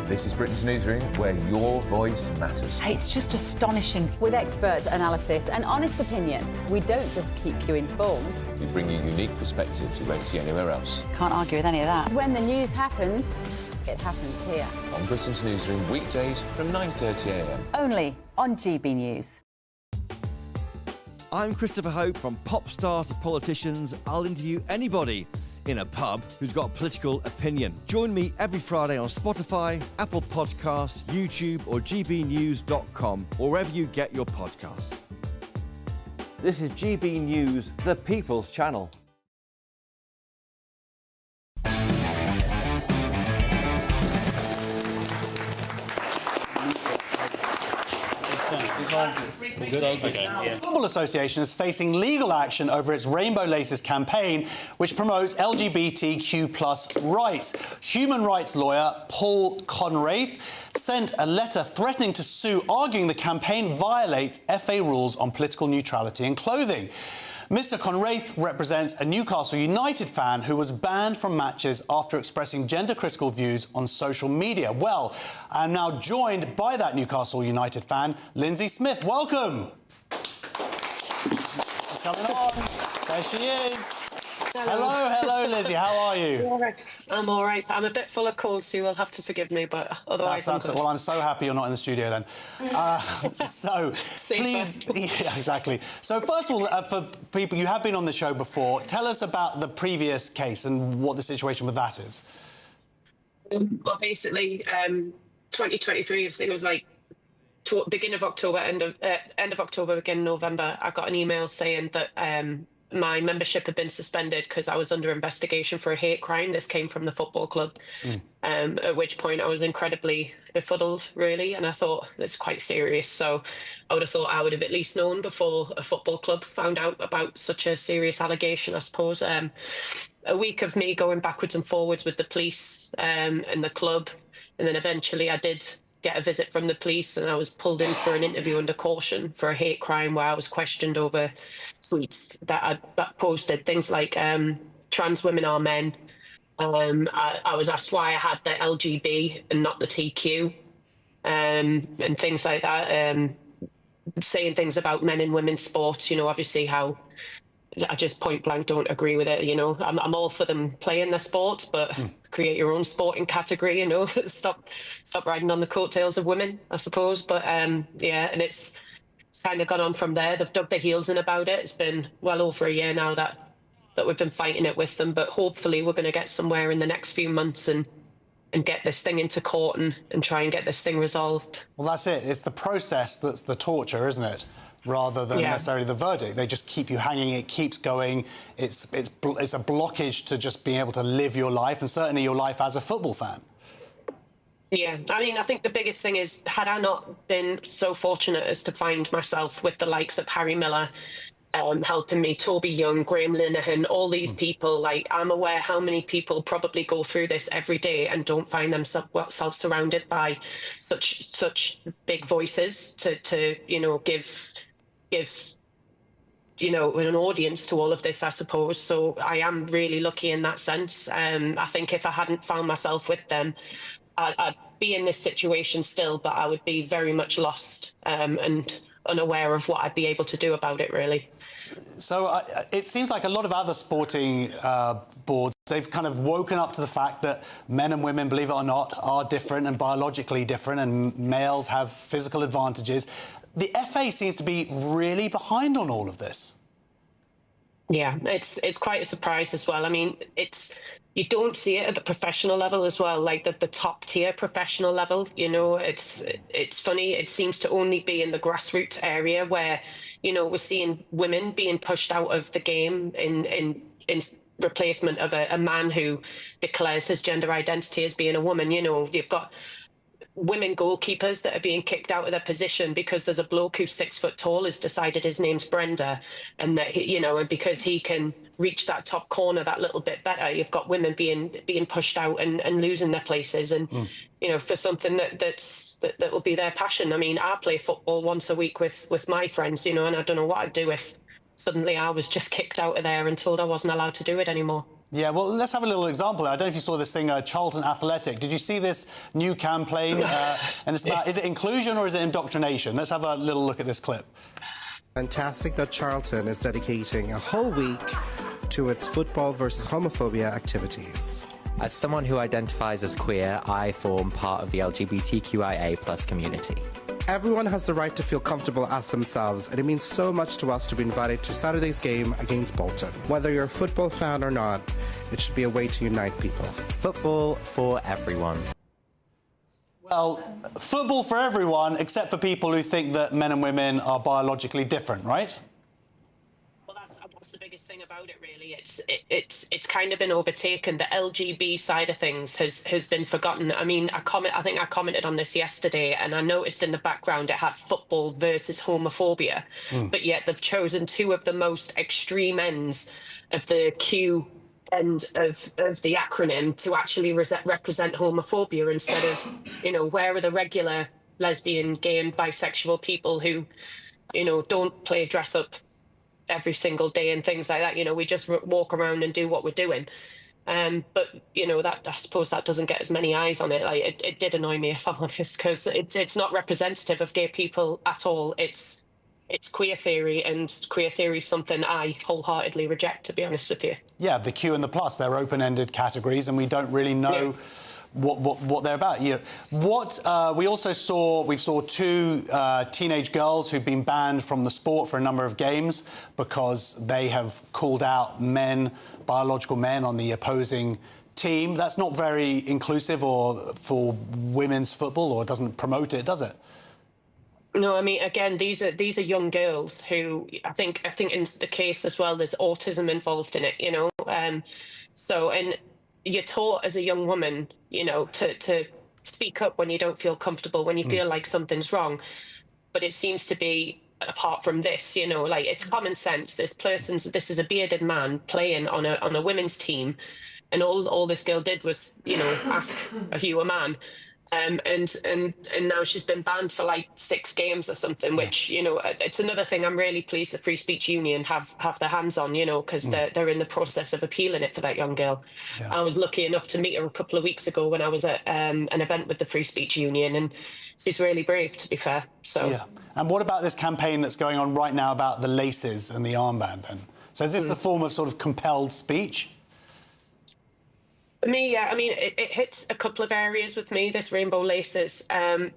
This is Britain's Newsroom, where your voice matters. It's just astonishing. With expert analysis and honest opinion, we don't just keep you informed. We bring you unique perspectives you won't see anywhere else. Can't argue with any of that. When the news happens, it happens here. On Britain's Newsroom, weekdays from 9:30 a.m. Only on GB News. I'm Christopher Hope. From pop star to politicians, I'll interview anybody in a pub who's got a political opinion. Join me every Friday on Spotify, Apple Podcasts, YouTube or gbnews.com, or wherever you get your podcasts. This is GB News, the People's Channel. The Football Association is facing legal action over its Rainbow Laces campaign, which promotes LGBTQ+ rights. Human rights lawyer Paul Conraith sent a letter threatening to sue, arguing the campaign violates FA rules on political neutrality and clothing. Mr. Conraith represents a Newcastle United fan who was banned from matches after expressing gender-critical views on social media. Well, I'm now joined by that Newcastle United fan, Lindsay Smith. Welcome. She's coming on. There she is. Hello, Lizzie. How are you? I'm all right. I'm a bit full of cold, so you'll have to forgive me, but otherwise I'm good. Well, I'm so happy you're not in the studio then. So, please... Yeah, exactly. So, first of all, for people, you have been on the show before. Tell us about the previous case and what the situation with that is. Well, basically, 2023, I think it was like beginning of October, end of October, beginning of November, I got an email saying that my membership had been suspended because I was under investigation for a hate crime. This came from the football club, at which point I was incredibly befuddled, really, and I thought, it's quite serious. So I would have thought I would have at least known before a football club found out about such a serious allegation, I suppose. A week of me going backwards and forwards with the police and the club, and then eventually I did get a visit from the police, and I was pulled in for an interview under caution for a hate crime where I was questioned over tweets that I posted, things like trans women are men. I was asked why I had the LGB and not the TQ, and things like that, saying things about men and women's sports, you know, obviously how I just point blank don't agree with it, you know. I'm all for them playing their sports, but create your own sporting category, you know. Stop riding on the coattails of women, I suppose. But yeah, and it's kind of gone on from there. They've dug their heels in about it. It's been well over a year now that we've been fighting it with them, but hopefully we're going to get somewhere in the next few months and get this thing into court and try and get this thing resolved. Well, that's it. It's the process that's the torture, isn't it? Rather than necessarily the verdict. They just keep you hanging, it keeps going. It's a blockage to just being able to live your life, and certainly your life as a football fan. Yeah, I mean, I think the biggest thing is, had I not been so fortunate as to find myself with the likes of Harry Miller helping me, Toby Young, Graham Linehan, all these people, like, I'm aware how many people probably go through this every day and don't find themselves surrounded by such big voices to you know, give you know, an audience to all of this, I suppose. So I am really lucky in that sense. I think if I hadn't found myself with them, I'd be in this situation still, but I would be very much lost and unaware of what I'd be able to do about it, really. So it seems like a lot of other sporting boards, they've kind of woken up to the fact that men and women, believe it or not, are different and biologically different, and males have physical advantages. The FA seems to be really behind on all of this. Yeah, it's quite a surprise as well. I mean, you don't see it at the professional level as well, like the top tier professional level. You know, it's funny. It seems to only be in the grassroots area where, you know, we're seeing women being pushed out of the game in replacement of a man who declares his gender identity as being a woman. You know, you've got women goalkeepers that are being kicked out of their position because there's a bloke who's 6 foot tall has decided his name's Brenda, and that he, you know, and because he can reach that top corner that little bit better, you've got women being pushed out and losing their places, and you know, for something that will be their passion. I mean, I play football once a week with my friends, you know, and I don't know what I'd do if suddenly I was just kicked out of there and told I wasn't allowed to do it anymore. Yeah, well, let's have a little example. I don't know if you saw this thing, Charlton Athletic. Did you see this new campaign? And it's about, is it inclusion or is it indoctrination? Let's have a little look at this clip. Fantastic that Charlton is dedicating a whole week to its football versus homophobia activities. As someone who identifies as queer, I form part of the LGBTQIA+ community. Everyone has the right to feel comfortable as themselves, and it means so much to us to be invited to Saturday's game against Bolton. Whether you're a football fan or not, it should be a way to unite people. Football for everyone. Well, football for everyone, except for people who think that men and women are biologically different, right? Well, that's the biggest thing about it, really. It's kind of been overtaken. The LGB side of things has been forgotten. I mean, I think I commented on this yesterday, and I noticed in the background it had football versus homophobia, but yet they've chosen two of the most extreme ends of the Q end of the acronym to actually represent homophobia instead of, you know, where are the regular lesbian, gay and bisexual people who, you know, don't play dress up every single day and things like that. You know, we just walk around and do what we're doing. But, you know, that I suppose that doesn't get as many eyes on it. Like, it did annoy me, if I'm honest, because it's not representative of gay people at all. It's queer theory, and queer theory is something I wholeheartely reject, to be honest with you. Yeah, the Q and the plus, they're open-ended categories, and we don't really know what they're about. You know, we saw two teenage girls who've been banned from the sport for a number of games because they have called out biological men on the opposing team. That's not very inclusive or for women's football, or doesn't promote it, does it? No, I mean, again, these are young girls who I think in the case as well, there's autism involved in it, you know. So, and you're taught as a young woman, you know, to speak up when you don't feel comfortable, when you feel like something's wrong. But it seems to be, apart from this, you know, like, it's common sense. This is a bearded man playing on a women's team, and all this girl did was, you know, ask if you were a man. And now she's been banned for like 6 games or something, which, you know, it's another thing I'm really pleased the Free Speech Union have their hands on, you know, because they're in the process of appealing it for that young girl. Yeah. I was lucky enough to meet her a couple of weeks ago when I was at an event with the Free Speech Union, and she's really brave, to be fair. So yeah. And what about this campaign that's going on right now about the laces and the armband then? So is this a form of sort of compelled speech? For me, yeah, I mean, it hits a couple of areas with me, this rainbow laces,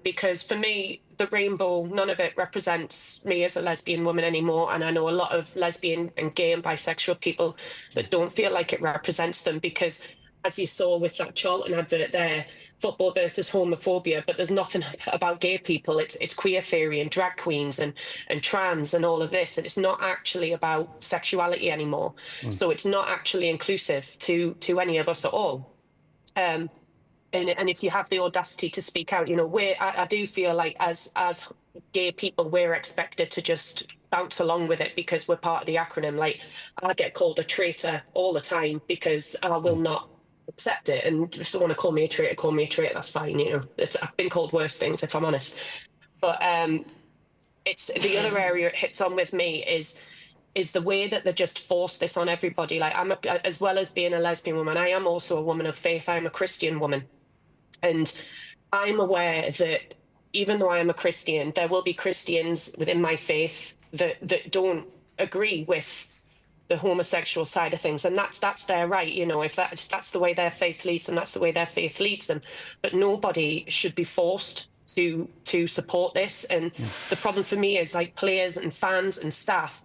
because for me, the rainbow, none of it represents me as a lesbian woman anymore. And I know a lot of lesbian and gay and bisexual people that don't feel like it represents them because, as you saw with that Charlton advert there, football versus homophobia, but there's nothing about gay people. It's queer theory and drag queens and trans and all of this, and it's not actually about sexuality anymore. So it's not actually inclusive to any of us at all. And if you have the audacity to speak out, you know, I do feel like as gay people, we're expected to just bounce along with it because we're part of the acronym. Like, I get called a traitor all the time because I will not accept it, and if they want to call me a traitor, that's fine, you know. I've been called worse things, if I'm honest. But it's the other area it hits on with me is is the way that they just force this on everybody. Like, as well as being a lesbian woman, I am also a woman of faith. I am a Christian woman. And I'm aware that even though I am a Christian, there will be Christians within my faith that don't agree with the homosexual side of things, and that's their right, you know. If that's the way their faith leads them, that's the way their faith leads them. But nobody should be forced to support this. And the problem for me is, like, players and fans and staff,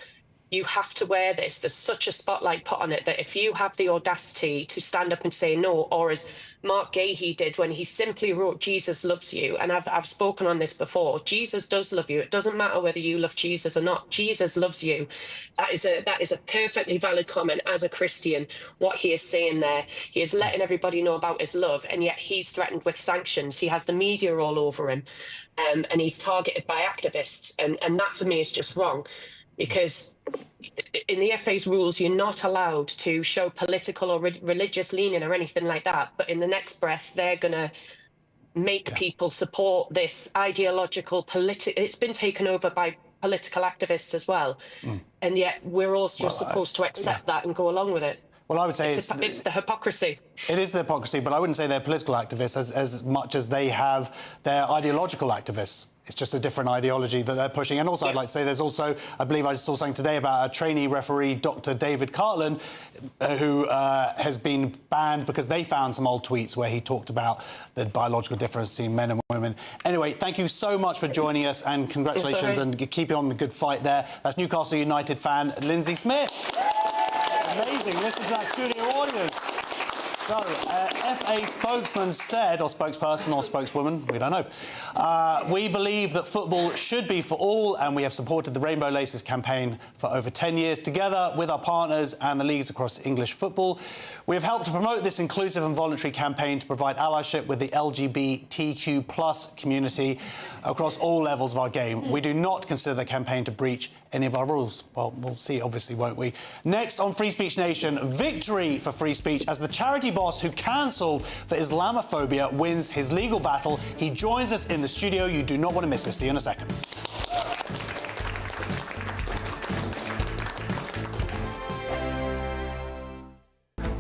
you have to wear this. There's such a spotlight put on it that if you have the audacity to stand up and say no, or as Mark Gahey did when he simply wrote "Jesus loves you," and I've spoken on this before, Jesus does love you. It doesn't matter whether you love Jesus or not. Jesus loves you. That is a perfectly valid comment as a Christian. What he is saying there, he is letting everybody know about his love, and yet he's threatened with sanctions. He has the media all over him, and he's targeted by activists, and that for me is just wrong. Because in the FA's rules, you're not allowed to show political or religious leaning or anything like that. But in the next breath, they're going to make people support this ideological it's been taken over by political activists as well. And yet we're all just supposed to accept that and go along with it. Well, I would say it's the hypocrisy. It is the hypocrisy, but I wouldn't say they're political activists as much as they have their ideological activists. It's just a different ideology that they're pushing. And also, I'd like to say there's also, I believe I saw something today about a trainee referee, Dr. David Cartland, who has been banned because they found some old tweets where he talked about the biological difference between men and women. Anyway, thank you so much for joining us, and congratulations and keeping on the good fight there. That's Newcastle United fan Lindsay Smith. Amazing. Listen to that studio audience. So, FA spokesman said, or spokesperson or spokeswoman, we don't know. We believe that football should be for all, and we have supported the Rainbow Laces campaign for over 10 years together with our partners and the leagues across English football. We have helped to promote this inclusive and voluntary campaign to provide allyship with the LGBTQ+ community across all levels of our game. We do not consider the campaign to breach any of our rules. Well, we'll see, obviously, won't we? Next on Free Speech Nation, victory for free speech as the charity boss who cancelled for Islamophobia wins his legal battle. He joins us in the studio. You do not want to miss this. See you in a second.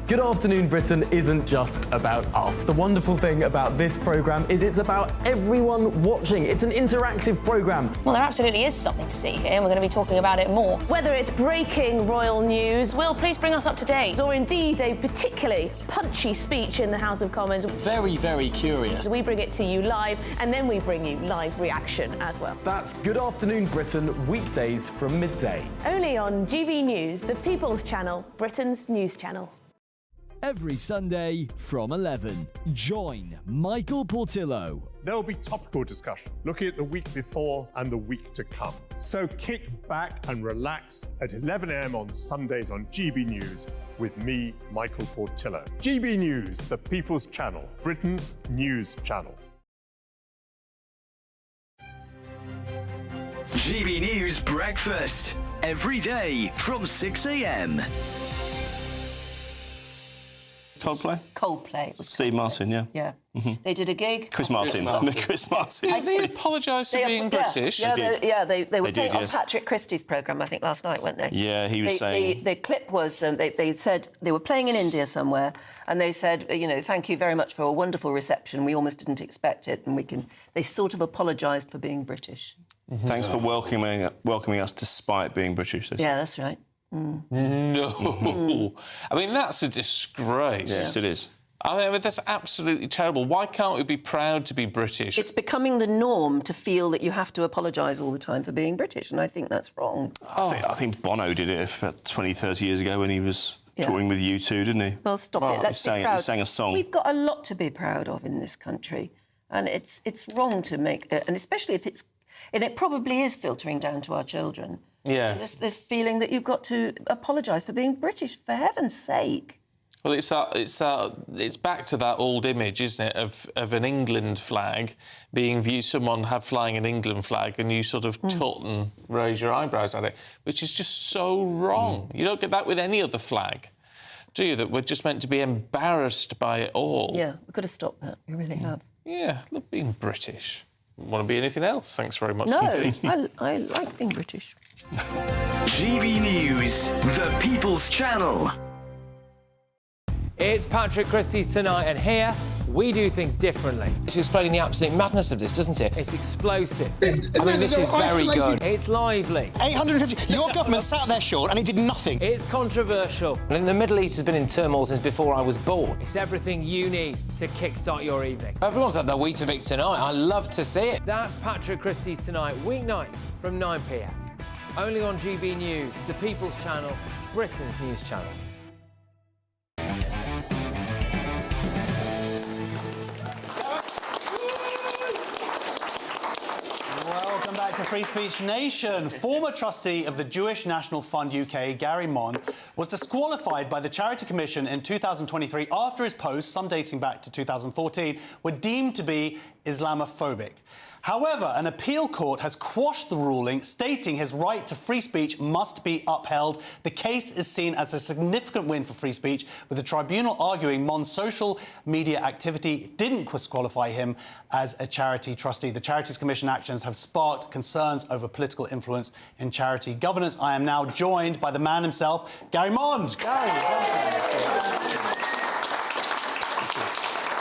Good Afternoon Britain isn't just about us. The wonderful thing about this programme is it's about everyone watching. It's an interactive programme. Well, there absolutely is something to see here, and we're going to be talking about it more. Whether it's breaking royal news, Will, please bring us up to date. Or indeed a particularly punchy speech in the House of Commons. Very, very curious. We bring it to you live, and then we bring you live reaction as well. That's Good Afternoon Britain, weekdays from midday. Only on GB News, the People's Channel, Britain's news channel. Every Sunday from 11, join Michael Portillo. There will be topical discussion, looking at the week before and the week to come. So kick back and relax at 11 a.m. on Sundays on GB News with me, Michael Portillo. GB News, the People's Channel, Britain's news channel. GB News Breakfast, every day from 6 a.m. Coldplay? Coldplay. It was Steve Martin, yeah. Yeah. Mm-hmm. They did a gig. Chris Martin. Chris Martin. Have they apologised for being British? Yeah, they were did, on yes. Patrick Christie's programme, I think, last night, weren't they? Yeah, he was saying... The clip was, they said they were playing in India somewhere, and they said, you know, thank you very much for a wonderful reception. We almost didn't expect it, and they sort of apologised for being British. Mm-hmm. Thanks for welcoming us despite being British. Yeah, that's right. No. I mean, that's a disgrace. Yes, it is. I mean, that's absolutely terrible. Why can't we be proud to be British? It's becoming the norm to feel that you have to apologise all the time for being British, and I think that's wrong. I think Bono did it about 20, 30 years ago when he was touring with U2, didn't he? Well, stop it. Let's be proud. He sang a song. We've got a lot to be proud of in this country, and it's wrong to make it, and especially if and it probably is filtering down to our children. Yeah. This feeling that you've got to apologise for being British, for heaven's sake. Well, it's back to that old image, isn't it, of an England flag being viewed, someone flying an England flag, and you sort of tut and raise your eyebrows at it, which is just so wrong. You don't get that with any other flag, do you? That we're just meant to be embarrassed by it all. Yeah, we've got to stop that. We really have. Yeah, look, being British. want to be anything else. Thanks very much No, indeed. I like being British. GB News, the People's Channel. It's Patrick Christie's Tonight, and here we do things differently. It's explaining the absolute madness of this, doesn't it? It's explosive. I mean, this is very good. It's lively. 850. Your government sat there, Sean, and it did nothing. It's controversial. And the Middle East has been in turmoil since before I was born. It's everything you need to kickstart your evening. Everyone's had their Weetabix tonight. I love to see it. That's Patrick Christie's Tonight, weeknights from 9 p.m. Only on GB News, the People's Channel, Britain's news channel. Welcome back to Free Speech Nation. Former trustee of the Jewish National Fund UK, Gary Mond, was disqualified by the Charity Commission in 2023 after his posts, some dating back to 2014, were deemed to be Islamophobic. However, an appeal court has quashed the ruling, stating his right to free speech must be upheld. The case is seen as a significant win for free speech, with the tribunal arguing Mond's social media activity didn't disqualify him as a charity trustee. The Charities Commission actions have sparked concerns over political influence in charity governance. I am now joined by the man himself, Gary Mond. Gary, welcome.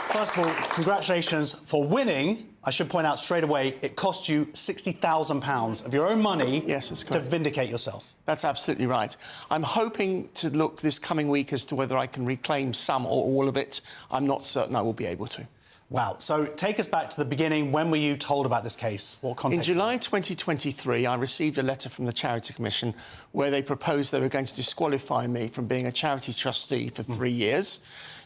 First of all, congratulations for winning. I should point out straight away, it cost you £60,000 of your own money to vindicate yourself. That's absolutely right. I'm hoping to look this coming week as to whether I can reclaim some or all of it. I'm not certain I will be able to. Wow. So take us back to the beginning. When were you told about this case? What context? In July 2023, I received a letter from the Charity Commission where they proposed they were going to disqualify me from being a charity trustee for 3 years.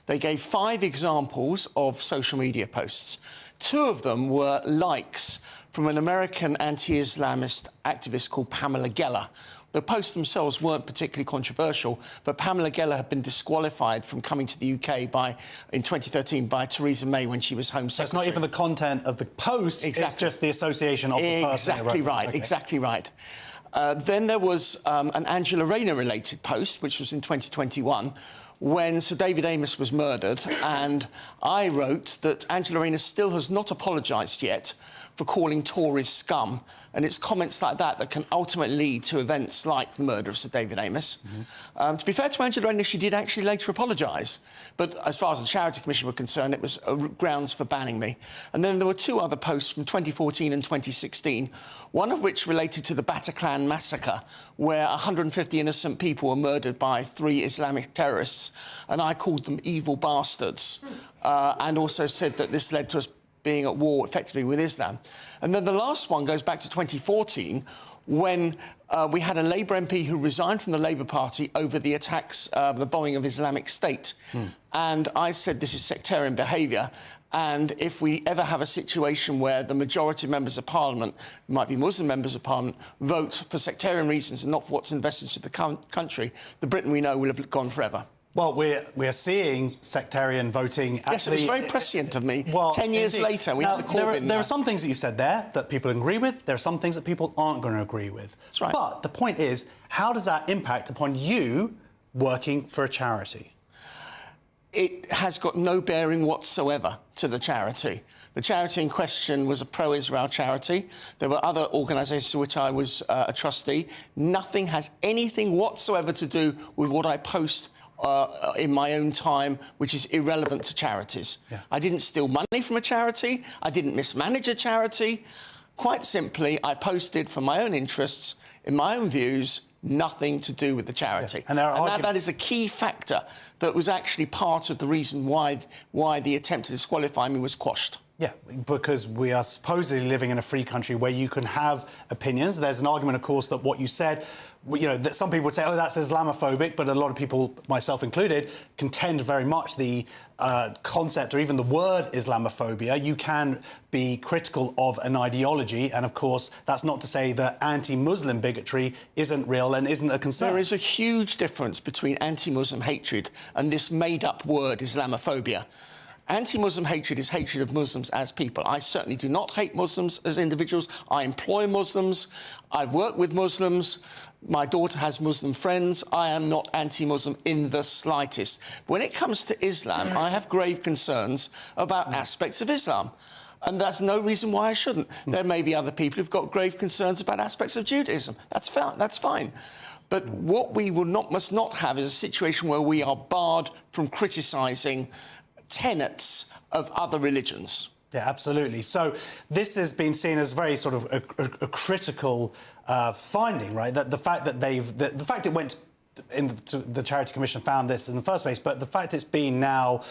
They gave 5 examples of social media posts. 2 of them were likes from an American anti-Islamist activist called Pamela Geller. The posts themselves weren't particularly controversial, but Pamela Geller had been disqualified from coming to the UK in 2013 by Theresa May when she was Home Secretary. So it's not even the content of the posts, it's just the association of the person. Exactly right, exactly right. Then there was an Angela Rayner-related post, which was in 2021, when Sir David Amess was murdered, and I wrote that Angela Rayner still has not apologised yet for calling Tories scum, and it's comments like that that can ultimately lead to events like the murder of Sir David Amess. To be fair to Angela Rayner, she did actually later apologise, but as far as the Charity Commission were concerned, it was grounds for banning me. And then there were 2 other posts from 2014 and 2016, one of which related to the Bataclan massacre, where 150 innocent people were murdered by 3 Islamic terrorists, and I called them evil bastards, and also said that this led to us being at war effectively with Islam. And then the last one goes back to 2014, when we had a Labour MP who resigned from the Labour Party over the attacks, the bombing of Islamic State. And I said this is sectarian behaviour, and if we ever have a situation where the majority of members of Parliament, who might be Muslim members of Parliament, vote for sectarian reasons and not for what's in the best interest of the country, the Britain we know will have gone forever. Well, we're seeing sectarian voting actually... Yes, it was very prescient of me. 10 years later, we had the Corbyn... There are some things that you've said there that people agree with. There are some things that people aren't going to agree with. That's right. But the point is, how does that impact upon you working for a charity? It has got no bearing whatsoever to the charity. The charity in question was a pro-Israel charity. There were other organisations to which I was a trustee. Nothing has anything whatsoever to do with what I post in my own time, which is irrelevant to charities. I didn't steal money from a charity. I didn't mismanage a charity. Quite simply, I posted for my own interests, in my own views, nothing to do with the charity. And that is a key factor that was actually part of the reason why the attempt to disqualify me was quashed. Yeah, because we are supposedly living in a free country where you can have opinions. There's an argument, of course, that what you said, you know, that some people would say, oh, that's Islamophobic, but a lot of people, myself included, contend very much the concept or even the word Islamophobia. You can be critical of an ideology, and, of course, that's not to say that anti-Muslim bigotry isn't real and isn't a concern. There is a huge difference between anti-Muslim hatred and this made-up word Islamophobia. Anti-Muslim hatred is hatred of Muslims as people. I certainly do not hate Muslims as individuals. I employ Muslims. I work with Muslims. My daughter has Muslim friends. I am not anti-Muslim in the slightest. When it comes to Islam, I have grave concerns about aspects of Islam. And that's no reason why I shouldn't. There may be other people who've got grave concerns about aspects of Judaism. That's fine. But what we must not have is a situation where we are barred from criticising tenets of other religions. Yeah, absolutely. So this has been seen as very sort of a critical finding, right? That the fact that the fact it went into the Charity Commission found this in the first place, but the fact it's been now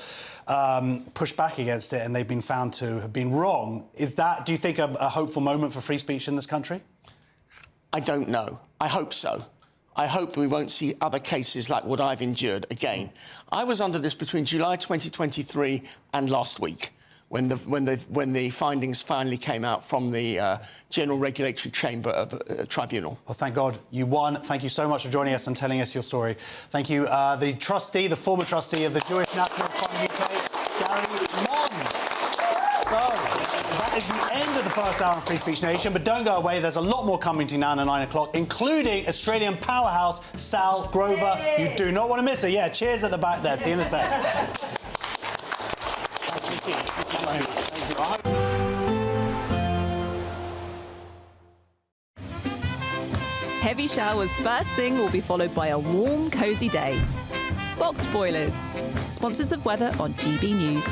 pushed back against it and they've been found to have been wrong, is that, do you think, a hopeful moment for free speech in this country? I don't know. I hope so. I hope that we won't see other cases like what I've endured again. I was under this between July 2023 and last week, when the findings finally came out from the General Regulatory Chamber of Tribunal. Well, thank God you won. Thank you so much for joining us and telling us your story. Thank you, the former trustee of the Jewish National Fund UK, Gary Mon. So that is the end of the first hour of Free Speech Nation, but don't go away. There's a lot more coming to you now at 9 o'clock, including Australian powerhouse Sal Grover. You do not want to miss it. Yeah, cheers at the back there. See you in a sec. Heavy showers first thing will be followed by a warm, cosy day. Boxed boilers, sponsors of weather on GB News.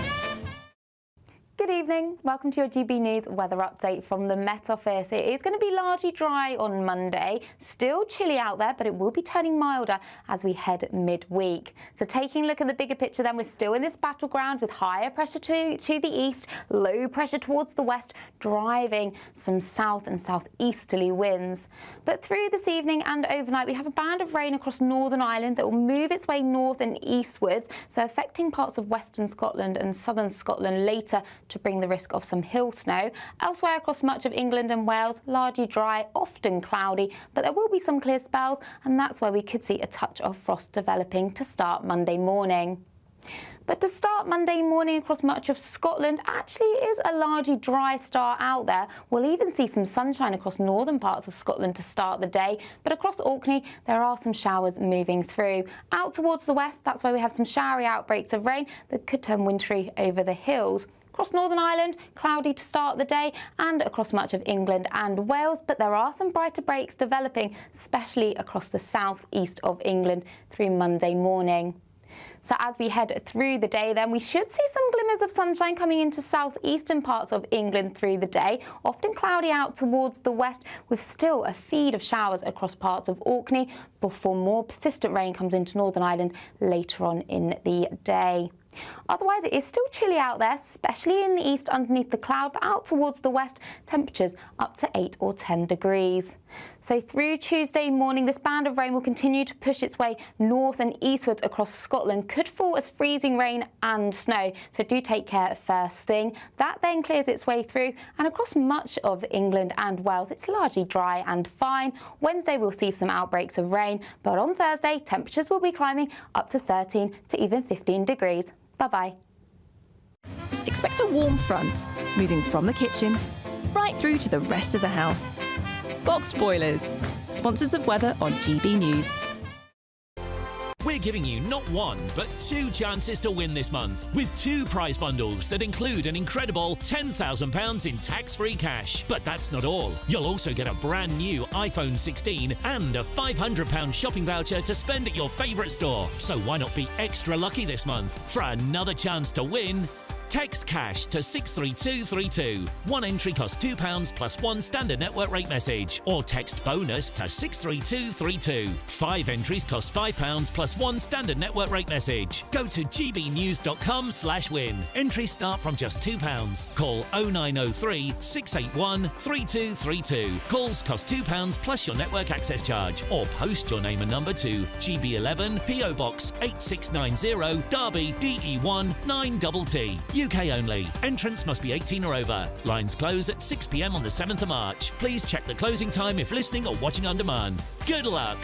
Good evening. Welcome to your GB News weather update from the Met Office. It is going to be largely dry on Monday. Still chilly out there, but it will be turning milder as we head midweek. So taking a look at the bigger picture then, we're still in this battleground with higher pressure to the east, low pressure towards the west, driving some south and southeasterly winds. But through this evening and overnight, we have a band of rain across Northern Ireland that will move its way north and eastwards, so affecting parts of western Scotland and southern Scotland later to bring the risk of some hill snow. Elsewhere across much of England and Wales, largely dry, often cloudy, but there will be some clear spells, and that's where we could see a touch of frost developing to start Monday morning. But to start Monday morning across much of Scotland, actually it is a largely dry start out there. We'll even see some sunshine across northern parts of Scotland to start the day, but across Orkney there are some showers moving through. Out towards the west, that's where we have some showery outbreaks of rain that could turn wintry over the hills. Across Northern Ireland, cloudy to start the day, and across much of England and Wales, but there are some brighter breaks developing, especially across the southeast of England through Monday morning. So as we head through the day then, we should see some glimmers of sunshine coming into southeastern parts of England through the day, often cloudy out towards the west, with still a feed of showers across parts of Orkney before more persistent rain comes into Northern Ireland later on in the day. Otherwise, it is still chilly out there, especially in the east underneath the cloud, but out towards the west, temperatures up to 8 or 10 degrees. So through Tuesday morning, this band of rain will continue to push its way north and eastwards across Scotland, could fall as freezing rain and snow, so do take care first thing. That then clears its way through, and across much of England and Wales, it's largely dry and fine. Wednesday, we'll see some outbreaks of rain, but on Thursday, temperatures will be climbing up to 13 to even 15 degrees. Bye-bye. Expect a warm front, moving from the kitchen right through to the rest of the house. Boxed boilers, sponsors of weather on GB News. We're giving you not one, but 2 chances to win this month, with 2 prize bundles that include an incredible £10,000 in tax-free cash. But that's not all. You'll also get a brand new iPhone 16 and a £500 shopping voucher to spend at your favourite store. So why not be extra lucky this month? For another chance to win, text cash to 63232. One entry costs £2 plus 1 standard network rate message, or text bonus to 63232. 5 entries cost £5 plus 1 standard network rate message. Go to gbnews.com/win. Entries start from just £2. Call 0903 681 3232. Calls cost £2 plus your network access charge, or post your name and number to GB11 PO Box 8690 Derby DE1 9TT. UK only. Entrance must be 18 or over. Lines close at 6 p.m. on the 7th of March. Please check the closing time if listening or watching on demand. Good luck.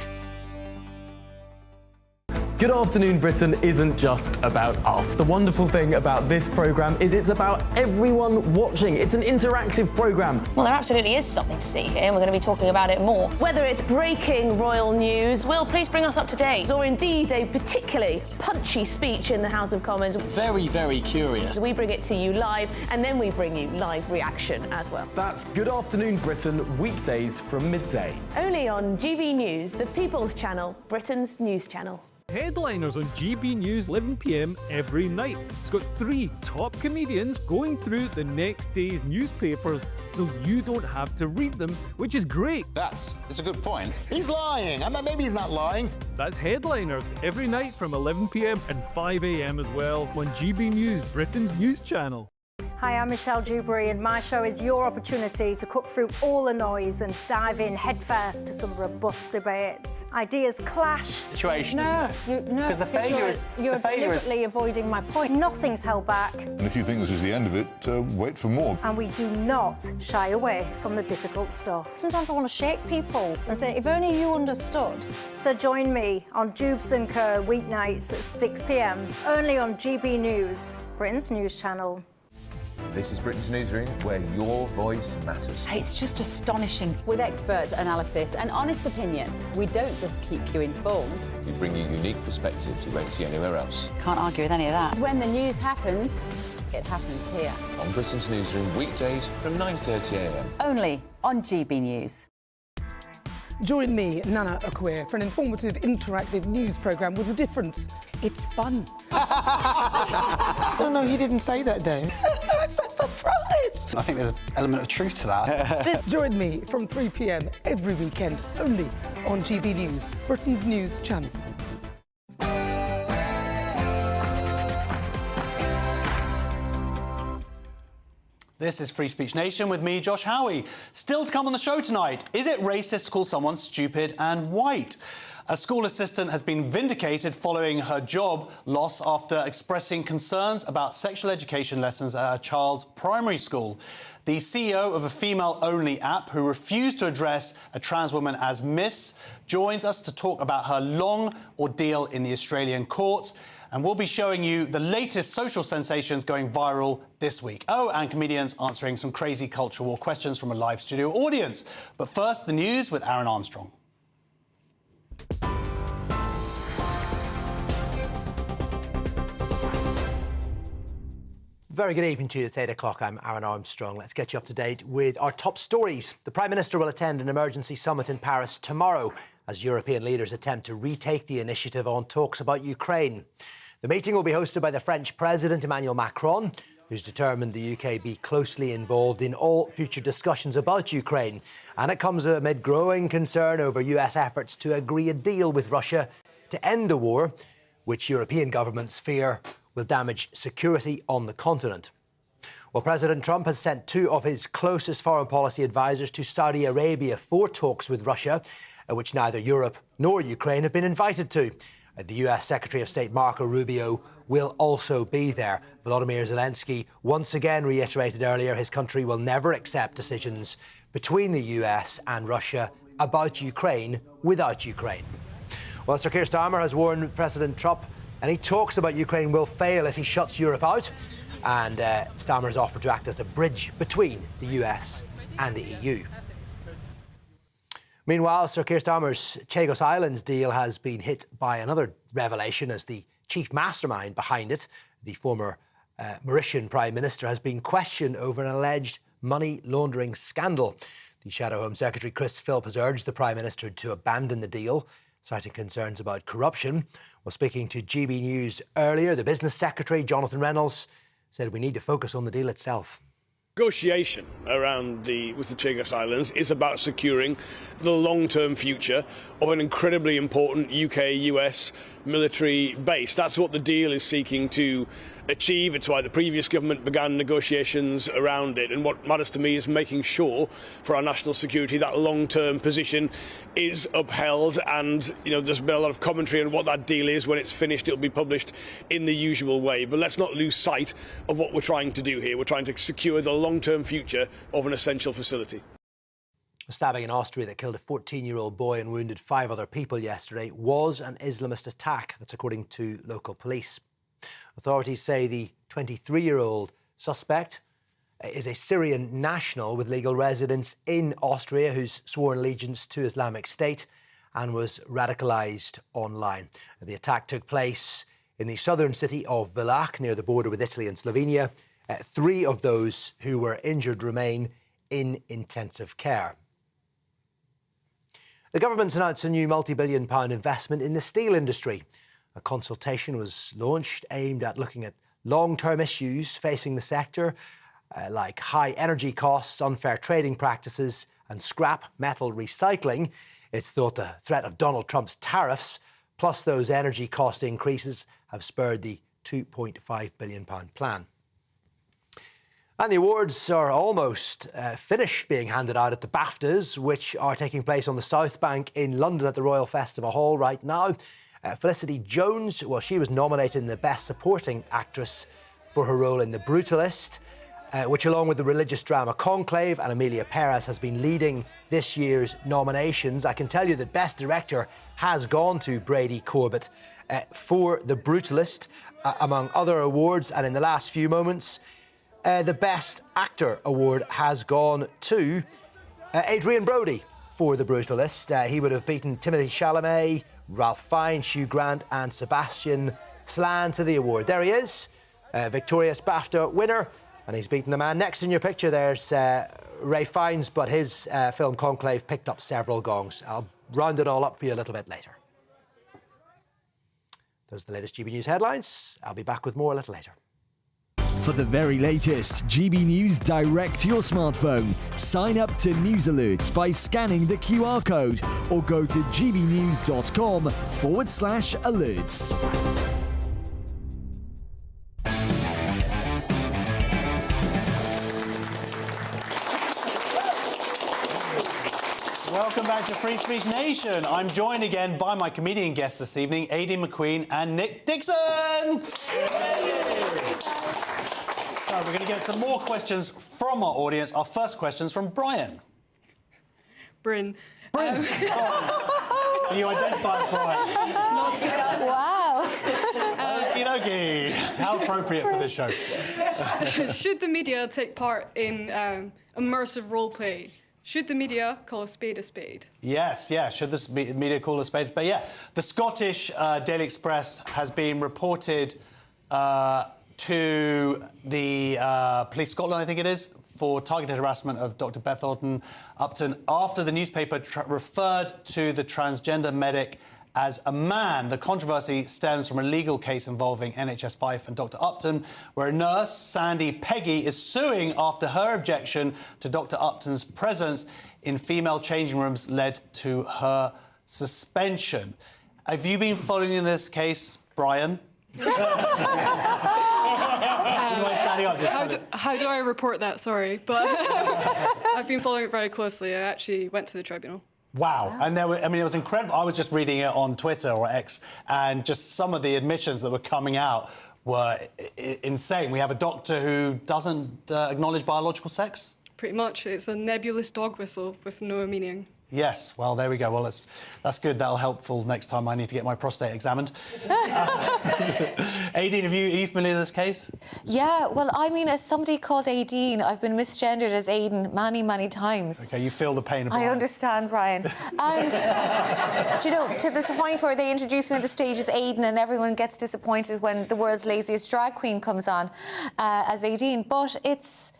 Good Afternoon Britain isn't just about us. The wonderful thing about this programme is it's about everyone watching. It's an interactive programme. Well, there absolutely is something to see here, and we're going to be talking about it more. Whether it's breaking royal news, Will, please bring us up to date, or indeed a particularly punchy speech in the House of Commons. Very, very curious. We bring it to you live, and then we bring you live reaction as well. That's Good Afternoon Britain, weekdays from midday. Only on GB News, the People's Channel, Britain's news channel. Headliners on GB News 11 p.m. every night. It's got 3 top comedians going through the next day's newspapers so you don't have to read them, which is great. That's a good point. He's lying. Maybe he's not lying. That's Headliners every night from 11 p.m. and 5 a.m. as well on GB News, Britain's news channel. Hi, I'm Michelle Dewberry, and my show is your opportunity to cut through all the noise and dive in headfirst to some robust debates. Ideas clash. Situation, isn't it? Because the failure is you're deliberately avoiding my point. Nothing's held back. And if you think this is the end of it, wait for more. And we do not shy away from the difficult stuff. Sometimes I want to shake people and say, if only you understood. So join me on Jubes & Co. weeknights at 6 p.m. only on GB News, Britain's news channel. This is Britain's Newsroom, where your voice matters. It's just astonishing. With expert analysis and honest opinion, we don't just keep you informed. We bring you unique perspectives you won't see anywhere else. Can't argue with any of that. When the news happens, it happens here. On Britain's Newsroom, weekdays from 9:30 a.m. Only on GB News. Join me, Nana Akwe, for an informative, interactive news programme with a difference. It's fun. No, he didn't say that, Dave. I'm so surprised. I think there's an element of truth to that. Join me from 3 p.m. every weekend, only on GB News, Britain's news channel. This is Free Speech Nation with me, Josh Howie. Still to come on the show tonight, is it racist to call someone stupid and white? A school assistant has been vindicated following her job loss after expressing concerns about sexual education lessons at her child's primary school. The CEO of a female-only app who refused to address a trans woman as Miss joins us to talk about her long ordeal in the Australian courts. And we'll be showing you the latest social sensations going viral this week. Oh, and comedians answering some crazy culture war questions from a live studio audience. But first, the news with Aaron Armstrong. Very good evening to you. It's 8 o'clock. I'm Aaron Armstrong. Let's get you up to date with our top stories. The Prime Minister will attend an emergency summit in Paris tomorrow as European leaders attempt to retake the initiative on talks about Ukraine. The meeting will be hosted by the French President Emmanuel Macron, who's determined the UK be closely involved in all future discussions about Ukraine. And it comes amid growing concern over US efforts to agree a deal with Russia to end the war, which European governments fear will damage security on the continent. Well, President Trump has sent 2 of his closest foreign policy advisors to Saudi Arabia for talks with Russia, which neither Europe nor Ukraine have been invited to. The US Secretary of State Marco Rubio will also be there. Volodymyr Zelensky once again reiterated earlier his country will never accept decisions between the US and Russia about Ukraine without Ukraine. Well, Sir Keir Starmer has warned President Trump any talks about Ukraine will fail if he shuts Europe out. And Starmer has offered to act as a bridge between the US and the EU. Meanwhile, Sir Keir Starmer's Chagos Islands deal has been hit by another revelation as the chief mastermind behind it, the former Mauritian Prime Minister, has been questioned over an alleged money laundering scandal. The Shadow Home Secretary Chris Philp has urged the Prime Minister to abandon the deal, citing concerns about corruption. Well, speaking to GB News earlier, the Business Secretary, Jonathan Reynolds, said we need to focus on the deal itself. Negotiation with the Chagos Islands is about securing the long-term future of an incredibly important UK-US military base. That's what the deal is seeking to achieve. It's why the previous government began negotiations around it. And what matters to me is making sure for our national security that long-term position is upheld. And, there's been a lot of commentary on what that deal is. When it's finished, it'll be published in the usual way. But let's not lose sight of what we're trying to do here. We're trying to secure the long-term future of an essential facility. A stabbing in Austria that killed a 14-year-old boy and wounded 5 other people yesterday was an Islamist attack. That's according to local police. Authorities say the 23-year-old suspect is a Syrian national with legal residence in Austria who's sworn allegiance to Islamic State and was radicalised online. The attack took place in the southern city of Villach, near the border with Italy and Slovenia. 3 of those who were injured remain in intensive care. The government's announced a new multi-billion-pound investment in the steel industry. A consultation was launched aimed at looking at long-term issues facing the sector, like high energy costs, unfair trading practices and scrap metal recycling. It's thought the threat of Donald Trump's tariffs, plus those energy cost increases, have spurred the £2.5 billion plan. And the awards are almost finished being handed out at the BAFTAs, which are taking place on the South Bank in London at the Royal Festival Hall right now. Felicity Jones, well, she was nominated in the Best Supporting Actress for her role in The Brutalist, which, along with the religious drama Conclave and Emilia Perez, has been leading this year's nominations. I can tell you that Best Director has gone to Brady Corbett for The Brutalist, among other awards. And in the last few moments, the Best Actor award has gone to Adrian Brody for The Brutalist. He would have beaten Timothée Chalamet, Ralph Fiennes, Hugh Grant and Sebastian Stan to the award. There he is, victorious BAFTA winner, and he's beaten the man next in your picture. There's Ray Fiennes, but his film Conclave picked up several gongs. I'll round it all up for you a little bit later. Those are the latest GB News headlines. I'll be back with more a little later. For the very latest GB News direct to your smartphone, sign up to News Alerts by scanning the QR code or go to gbnews.com/alerts. Welcome back to Free Speech Nation. I'm joined again by my comedian guests this evening, Aideen McQueen and Nick Dixon. So we're going to get some more questions from our audience. Our first question's from Brian. Bryn. Bryn. Are you identified as Brian? Wow. Okie dokie. How appropriate for this show. Should the media take part in immersive role play? Should the media call a spade a spade? Yes, yeah. Should the media call a spade a spade? Yeah. The Scottish Daily Express has been reported to the Police Scotland, I think it is, for targeted harassment of Dr. Beth Upton after the newspaper referred to the transgender medic as a man. The controversy stems from a legal case involving NHS Fife and Dr. Upton, where a nurse, Sandy Peggy, is suing after her objection to Dr. Upton's presence in female changing rooms led to her suspension. Have you been following this case, Brian? How do I report that? Sorry, but I've been following it very closely. I actually went to the tribunal. Wow. And it was incredible. I was just reading it on Twitter or X, and just some of the admissions that were coming out were insane. We have a doctor who doesn't acknowledge biological sex. Pretty much. It's a nebulous dog whistle with no meaning. Yes, well, there we go. Well, that's good. That'll helpful next time I need to get my prostate examined. Aideen, are you familiar with this case? Yeah, well, I mean, as somebody called Aideen, I've been misgendered as Aiden many, many times. OK, you feel the pain of I understand, Brian. And, you know, to the point where they introduce me on the stage as Aiden and everyone gets disappointed when the world's laziest drag queen comes on as Aideen. But it's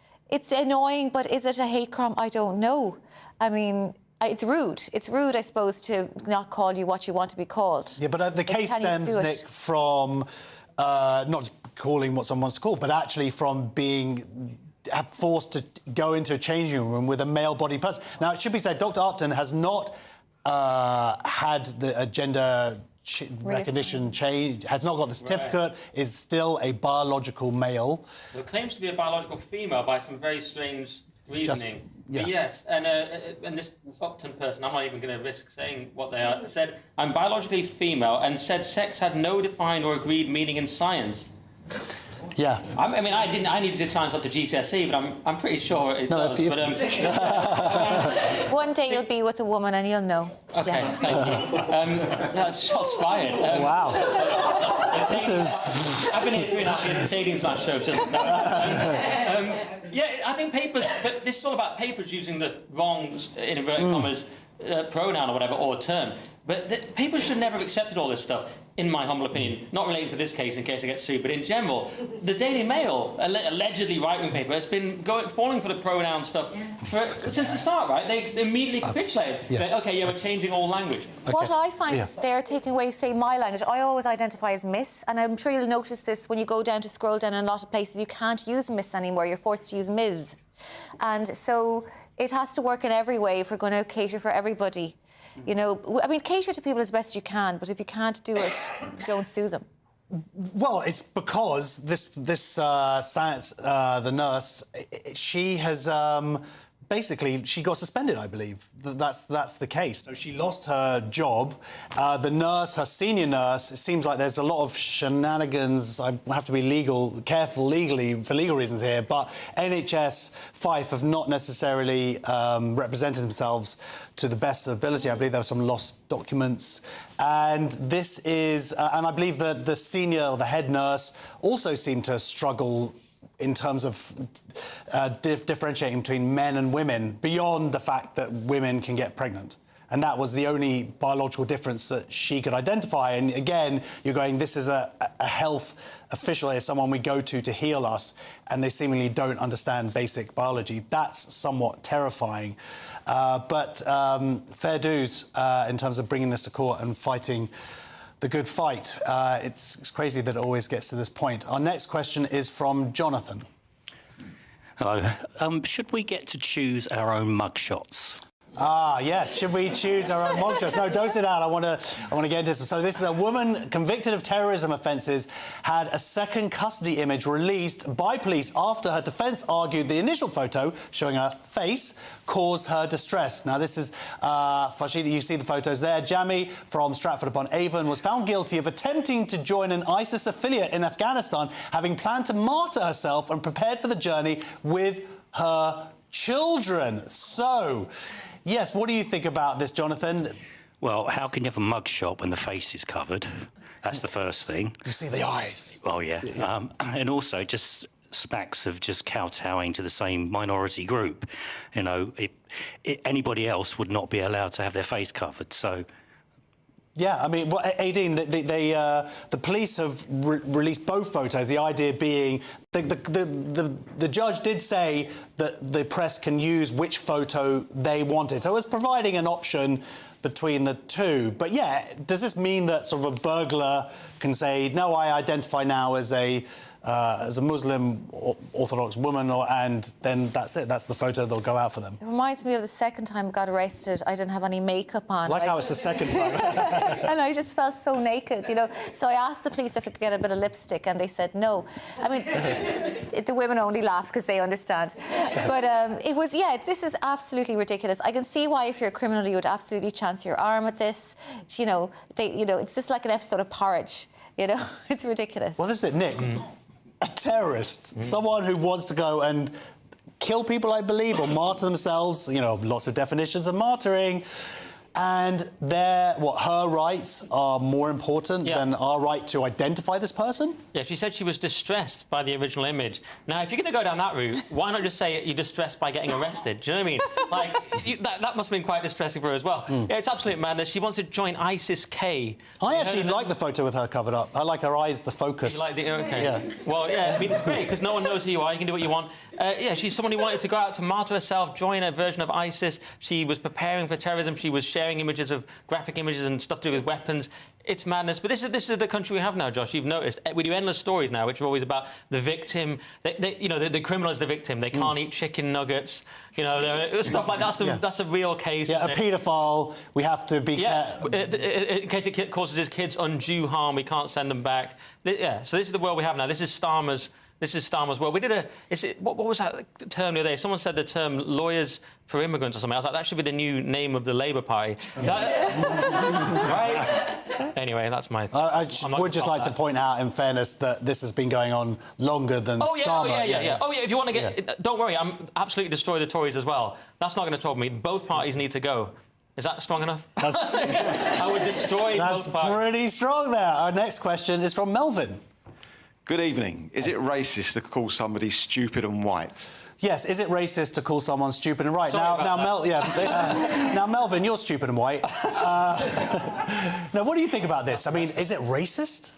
annoying, but is it a hate crime? I don't know. I mean... It's rude. It's rude, I suppose, to not call you what you want to be called. Yeah, but the case stems, Nick, from not calling what someone wants to call, but actually from being forced to go into a changing room with a male-body person. Now, it should be said, Dr. Upton has not had the gender recognition change, has not got the certificate, is still a biological male. Well, it claims to be a biological female by some very strange reasoning. Yeah. Yes, and this Upton person, I'm not even going to risk saying what they are, said, I'm biologically female, and said sex had no defined or agreed meaning in science. Yeah. I mean, I needed to sign up to GCSE, but I'm pretty sure it does. But, One day you'll be with a woman and you'll know. okay, Yes. thank you. That's shots fired. Wow. This is... I've been here 3.5 years. Mercedes last show, shouldn't yeah, I think papers... But this is all about papers using the wrong, in inverted commas, pronoun or whatever, or term. But papers should never have accepted all this stuff, in my humble opinion. Not relating to this case in case I get sued, but in general, the Daily Mail, allegedly right-wing paper, has been falling for the pronoun stuff since the start, right? They immediately capitulated. Okay, we're changing all language. Okay. What I find is they're taking away, say, my language. I always identify as Miss, and I'm sure you'll notice this when you go down to scroll down in a lot of places. You can't use Miss anymore. You're forced to use Ms. And so it has to work in every way if we're going to cater for everybody. You know, I mean, cater to people as best you can, but if you can't do it, don't sue them. Well, it's because the nurse, she has basically she got suspended. I believe that's the case. So she lost her job. The nurse, her senior nurse, it seems like there's a lot of shenanigans. I have to be careful legally for legal reasons here. But NHS Fife have not necessarily represented themselves to the best of ability. I believe there were some lost documents. And this is, and I believe that the senior or the head nurse also seemed to struggle in terms of differentiating between men and women beyond the fact that women can get pregnant. And that was the only biological difference that she could identify. And again, you're going, this is a health official here, someone we go to heal us, and they seemingly don't understand basic biology. That's somewhat terrifying. But fair dues in terms of bringing this to court and fighting the good fight. It's crazy that it always gets to this point. Our next question is from Jonathan. Hello. Should we get to choose our own mugshots? Yes. Should we choose our own mugshots? No, don't sit down. I want to get into this. So this is a woman convicted of terrorism offences had a second custody image released by police after her defence argued the initial photo showing her face caused her distress. Now this is Fashida. You see the photos there. Jami from Stratford-upon-Avon was found guilty of attempting to join an ISIS affiliate in Afghanistan, having planned to martyr herself and prepared for the journey with her children. So, yes, what do you think about this, Jonathan? Well, how can you have a mugshot when the face is covered? That's the first thing. You see the eyes. Oh, yeah. And also, just smacks of just kowtowing to the same minority group. You know, anybody else would not be allowed to have their face covered, so... Yeah, I mean, well, Aideen, the police have released both photos, the idea being... The judge did say that the press can use which photo they wanted, so it was providing an option between the two. But, yeah, does this mean that sort of a burglar can say, no, I identify now as a Muslim Orthodox woman, and then that's it, that's the photo that'll go out for them? It reminds me of the second time I got arrested. I didn't have any makeup on. Like how it's the second time. And I just felt so naked, you know. So I asked the police if I could get a bit of lipstick, and they said no. I mean, the women only laughed because they understand. But it was, yeah, this is absolutely ridiculous. I can see why if you're a criminal you would absolutely chance your arm at this. You know, it's just like an episode of Porridge. You know, it's ridiculous. Well, this is it, Nick. A terrorist, someone who wants to go and kill people, I believe, or martyr themselves. You know, lots of definitions of martyring. And her rights are more important than our right to identify this person? Yeah, she said she was distressed by the original image. Now, if you're going to go down that route, why not just say you're distressed by getting arrested? Do you know what I mean? Like, that must have been quite distressing for her as well. Yeah, it's absolute madness. She wants to join ISIS-K. I actually like the photo with her covered up. I like her eyes, the focus. You like the... OK. Yeah. Well, yeah, I mean, it's great, because no one knows who you are. You can do what you want. Yeah, she's someone who wanted to go out to martyr herself, join a version of ISIS. She was preparing for terrorism. She was sharing images of graphic images and stuff to do with weapons. It's madness. But this is the country we have now, Josh. You've noticed. We do endless stories now, which are always about the victim. You know, the criminal is the victim. They can't eat chicken nuggets. You know, stuff like that. That's a real case. Yeah, a paedophile. We have to be careful. In case it causes his kids undue harm, we can't send them back. Yeah, so this is the world we have now. This is Starmer's This is Starmer's world. We did a... what was that term the other day? Someone said the term lawyers for immigrants or something. I was like, that should be the new name of the Labour Party. Right? Anyway, that's my... I would just like to point out, in fairness, that this has been going on longer than Starmer. Oh, yeah, if you want to get... Don't worry, I'm absolutely destroy the Tories as well. That's not going to trouble me. Both parties need to go. Is that strong enough? I would destroy both parties. That's pretty strong there. Our next question is from Melvin. Good evening. Is it racist to call somebody stupid and white? Yes, is it racist to call someone stupid and white? Now, Melvin, you're stupid and white. Now, what do you think about this? I mean, is it racist?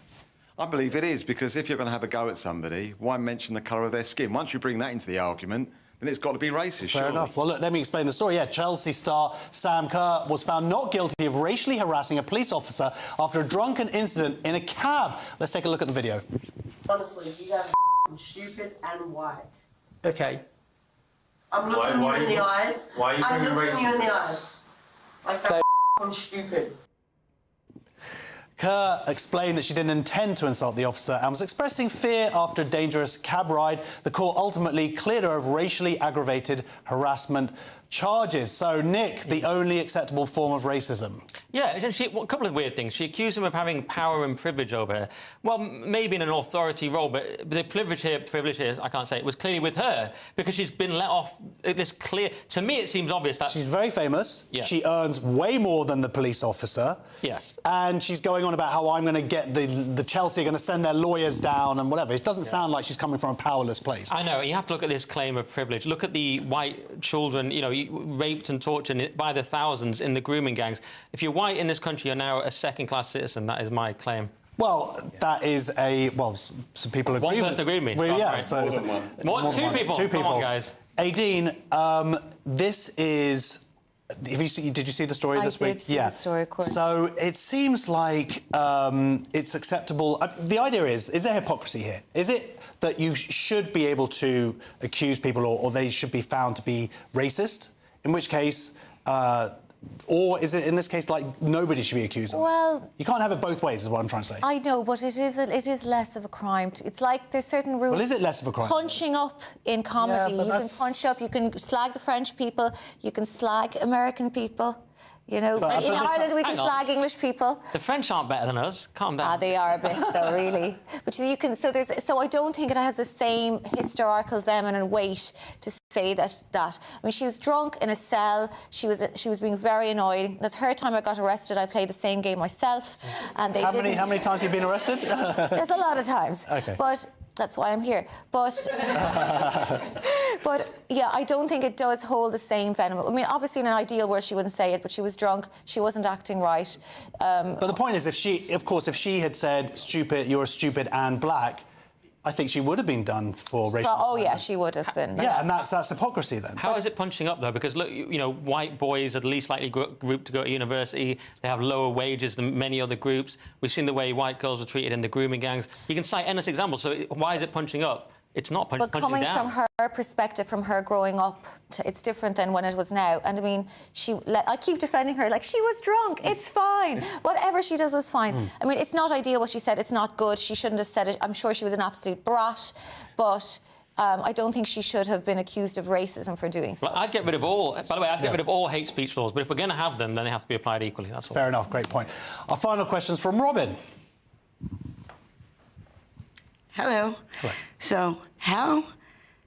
I believe it is, because if you're going to have a go at somebody, why mention the colour of their skin? Once you bring that into the argument, then it's got to be racist, Fair enough. Well, look, let me explain the story. Yeah, Chelsea star Sam Kerr was found not guilty of racially harassing a police officer after a drunken incident in a cab. Let's take a look at the video. Honestly, you guys are stupid and white. Okay. I'm looking you in the eyes. Why are you I'm looking you in the racist? eyes. Like that stupid. Kerr explained that she didn't intend to insult the officer and was expressing fear after a dangerous cab ride. The court ultimately cleared her of racially aggravated harassment charges. So, Nick, the only acceptable form of racism. Yeah, a couple of weird things. She accused him of having power and privilege over her. Well, maybe in an authority role, but the privilege here, I can't say, it was clearly with her, because she's been let off this clear... To me, it seems obvious that... She's very famous. Yeah. She earns way more than the police officer. Yes. And she's going on about how I'm going to get the Chelsea are going to send their lawyers down and whatever. It doesn't sound like she's coming from a powerless place. I know. You have to look at this claim of privilege. Look at the white children, you know, raped and tortured by the thousands in the grooming gangs. If you're white in this country, you're now a second-class citizen. That is my claim. Well, that is a... Well, some people agree with... One person agreed with me. Well, yeah, right. so... Two people. Two people. Come on, guys. Aideen, this is... Did you see the story this week? I did see the story, of course. So it seems like it's acceptable. The idea is there hypocrisy here? Is it that you should be able to accuse people or they should be found to be racist? In which case, or is it in this case like nobody should be accused of? Well, you can't have it both ways, is what I'm trying to say. I know, but it is less of a crime. It's like there's certain rules. Well, is it less of a crime? Punching up in comedy, Yeah, you can punch up. You can slag the French people. You can slag American people. You know, But in Ireland we can hang on. slag English people. The French aren't better than us. Calm down. Ah, they are a bit, though, really. But you can. So I don't think it has the same historical venom and weight to say that. I mean, she was drunk in a cell. She was being very annoying. The third time I got arrested, I played the same game myself, and they didn't. How many times have you been arrested? There's a lot of times. Okay. But that's why I'm here. But yeah, I don't think it does hold the same venom. I mean, obviously in an ideal world she wouldn't say it, but she was drunk. She wasn't acting right. But the point is, if she had said "stupid," you're stupid and black, I think she would have been done for racial. Oh yeah, she would have been. Yeah, and that's hypocrisy then. How is it punching up though? Because look, you know, white boys are the least likely group to go to university. They have lower wages than many other groups. We've seen the way white girls were treated in the grooming gangs. You can cite endless examples. So why is it punching up? It's not punching down. But coming from her perspective, from her growing up, it's different than when it was now. And I mean, I keep defending her, like, she was drunk, it's fine. Whatever she does was fine. I mean, it's not ideal what she said, it's not good. She shouldn't have said it. I'm sure she was an absolute brat, but I don't think she should have been accused of racism for doing so. Well, I'd get rid of all... By the way, I'd get rid of all hate speech laws, but if we're going to have them, then they have to be applied equally, that's all. Fair enough, great point. Our final question's from Robin. Hello. Hello. So, how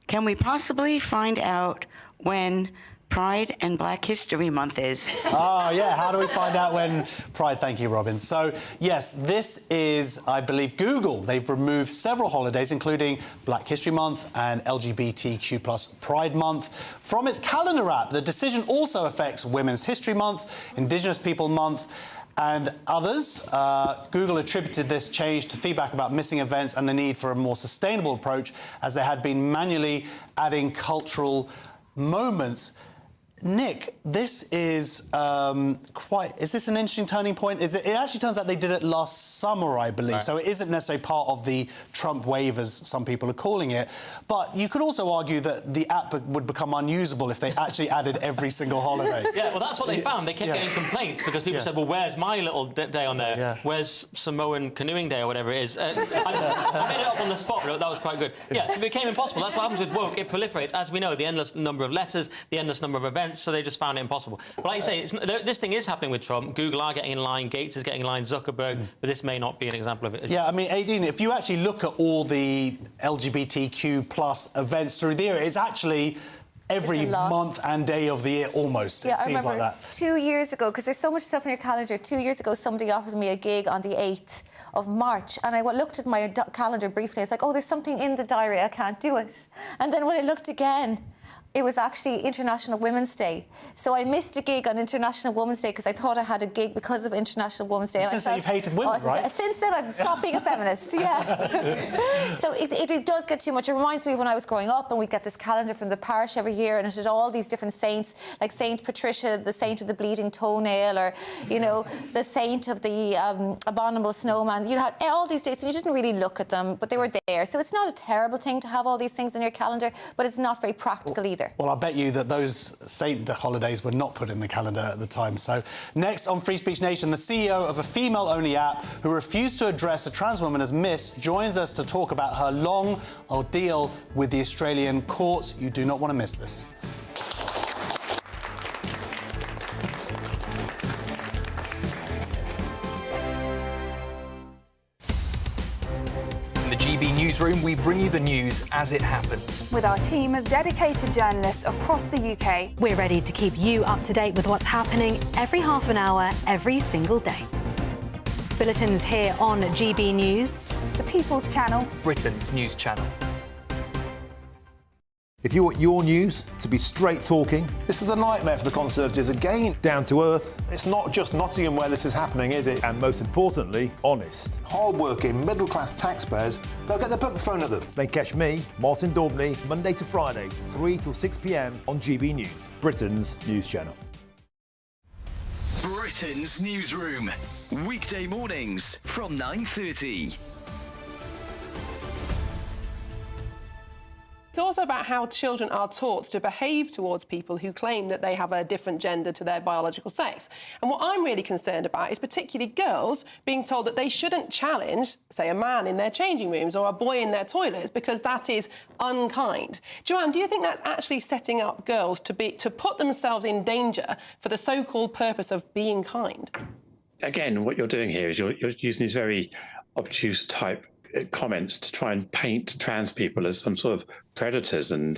can we possibly find out when Pride and Black History Month is? Oh, yeah, how do we find out when Pride? Thank you, Robin. So, yes, this is, I believe, Google. They've removed several holidays, including Black History Month and LGBTQ+ Pride Month from its calendar app. The decision also affects Women's History Month, Indigenous People Month, and others. Google attributed this change to feedback about missing events and the need for a more sustainable approach, as they had been manually adding cultural moments. Nick, this is is this an interesting turning point? It actually turns out they did it last summer, I believe, so it isn't necessarily part of the Trump wave, as some people are calling it. But you could also argue that the app would become unusable if they actually added every single holiday. Yeah, well, that's what they found. They kept getting complaints because people said, well, where's my little day on there? Yeah. Where's Samoan canoeing day or whatever it is? I made it up on the spot, but that was quite good. Yeah, so it became impossible. That's what happens with woke. It proliferates. As we know, the endless number of letters, the endless number of events, so they just found it impossible. But like you say, this thing is happening with Trump. Google are getting in line, Gates is getting in line, Zuckerberg, but this may not be an example of it. Yeah, I mean, Aideen, if you actually look at all the LGBTQ plus events through the year, it's actually every month and day of the year almost. Yeah, it seems I remember like that. 2 years ago, because there's so much stuff in your calendar, 2 years ago somebody offered me a gig on the 8th of March, and I looked at my calendar briefly. It's like, oh, there's something in the diary, I can't do it. And then when I looked again, it was actually International Women's Day. So I missed a gig on International Women's Day because I thought I had a gig because of International Women's Day. Since then, you've hated women, right? Since then, I've stopped being a feminist, yeah. So it does get too much. It reminds me of when I was growing up and we'd get this calendar from the parish every year and it had all these different saints, like Saint Patricia, the saint of the bleeding toenail, or, you know, the saint of the abominable snowman. You had all these dates and you didn't really look at them, but they were there. So it's not a terrible thing to have all these things in your calendar, but it's not very practical either. Well, I bet you that those saint holidays were not put in the calendar at the time. So next on Free Speech Nation, the CEO of a female-only app who refused to address a trans woman as Miss joins us to talk about her long ordeal with the Australian courts. You do not want to miss this. In the GB Newsroom, we bring you the news as it happens. With our team of dedicated journalists across the UK, we're ready to keep you up to date with what's happening every half an hour, every single day. Bulletins here on GB News, the People's Channel, Britain's news channel. If you want your news to be straight talking, This is the nightmare for the Conservatives again. down to earth, It's not just Nottingham where this is happening, is it? and most importantly, honest, Hard-working, middle-class taxpayers, they'll get their book thrown at them. then catch me, Martin Daubney, Monday to Friday, 3 till 6 p.m. on GB News, Britain's news channel. Britain's Newsroom, weekday mornings from 9:30. It's also about how children are taught to behave towards people who claim that they have a different gender to their biological sex. And what I'm really concerned about is particularly girls being told that they shouldn't challenge, say, a man in their changing rooms or a boy in their toilets because that is unkind. Joanne, do you think that's actually setting up girls to put themselves in danger for the so-called purpose of being kind? Again, what you're doing here is you're using these very obtuse type comments to try and paint trans people as some sort of predators and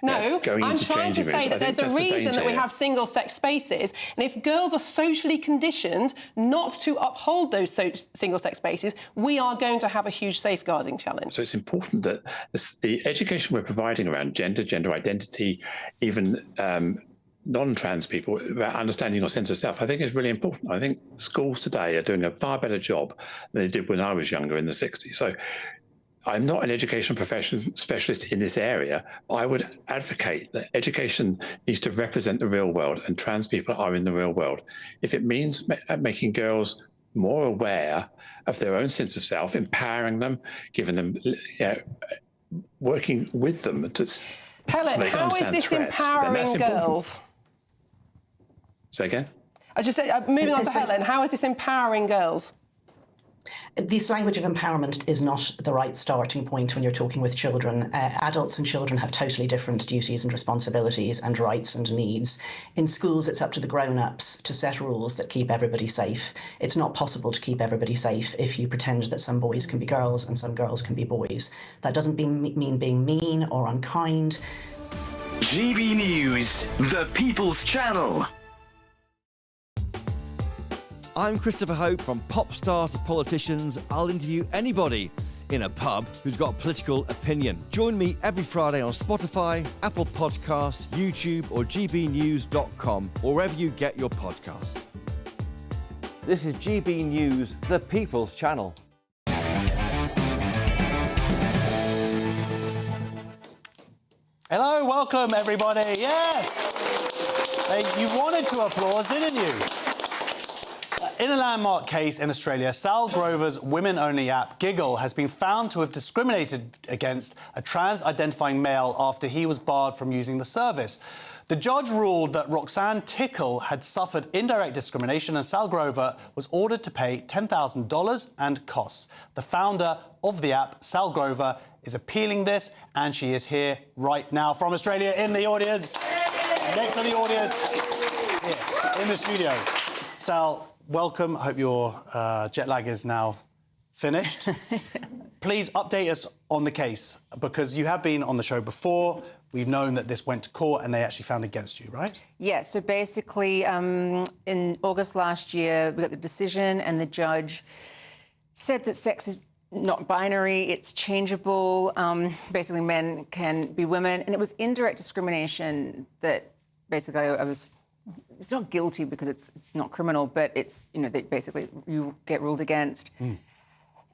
No, going I'm into trying to changing say rooms. that there's a reason that we have single-sex spaces, and if girls are socially conditioned not to uphold those single-sex spaces, we are going to have a huge safeguarding challenge. So it's important that the education we're providing around gender identity, even non-trans people, about understanding your sense of self, I think is really important. I think schools today are doing a far better job than they did when I was younger in the 60s. So I'm not an education profession specialist in this area. I would advocate that education needs to represent the real world, and trans people are in the real world. If it means making girls more aware of their own sense of self, empowering them, giving them, working with them to Helen, so they can how is understand this threats, empowering then that's important. girls? Say again? I just said, moving on to Helen, how is this empowering girls? This language of empowerment is not the right starting point when you're talking with children. Adults and children have totally different duties and responsibilities and rights and needs. In schools, it's up to the grown-ups to set rules that keep everybody safe. It's not possible to keep everybody safe if you pretend that some boys can be girls and some girls can be boys. That doesn't mean being mean or unkind. GB News, the People's Channel. I'm Christopher Hope. From pop stars to politicians, I'll interview anybody in a pub who's got a political opinion. Join me every Friday on Spotify, Apple Podcasts, YouTube or gbnews.com, or wherever you get your podcasts. This is GB News, the People's Channel. Hello, welcome everybody. Yes. You wanted to applaud, didn't you? In a landmark case in Australia, Sal Grover's women-only app, Giggle, has been found to have discriminated against a trans-identifying male after he was barred from using the service. The judge ruled that Roxanne Tickle had suffered indirect discrimination and Sal Grover was ordered to pay $10,000 and costs. The founder of the app, Sal Grover, is appealing this, and she is here right now from Australia in the audience. Next to the audience, here in the studio. Sal, welcome. I hope your jet lag is now finished. Please update us on the case, because you have been on the show before. We've known that this went to court and they actually found against you, right? Yeah, so basically in August last year, we got the decision and the judge said that sex is not binary, it's changeable. Basically, men can be women. And it was indirect discrimination that basically I was... It's not guilty because it's not criminal, but it's, you know, that basically you get ruled against.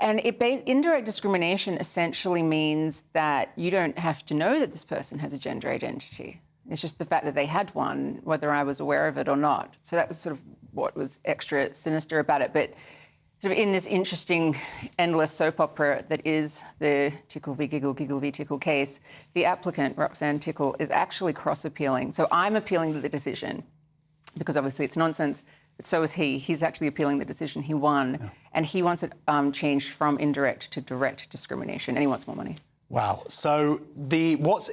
And indirect discrimination essentially means that you don't have to know that this person has a gender identity. It's just the fact that they had one, whether I was aware of it or not. So that was sort of what was extra sinister about it. But sort of in this interesting, endless soap opera that is the Tickle v. Giggle, Giggle v. Tickle case, the applicant, Roxanne Tickle, is actually cross-appealing. So I'm appealing the decision because obviously it's nonsense, but so is he. He's actually appealing the decision. He won, and he wants it changed from indirect to direct discrimination, and he wants more money. Wow. So what's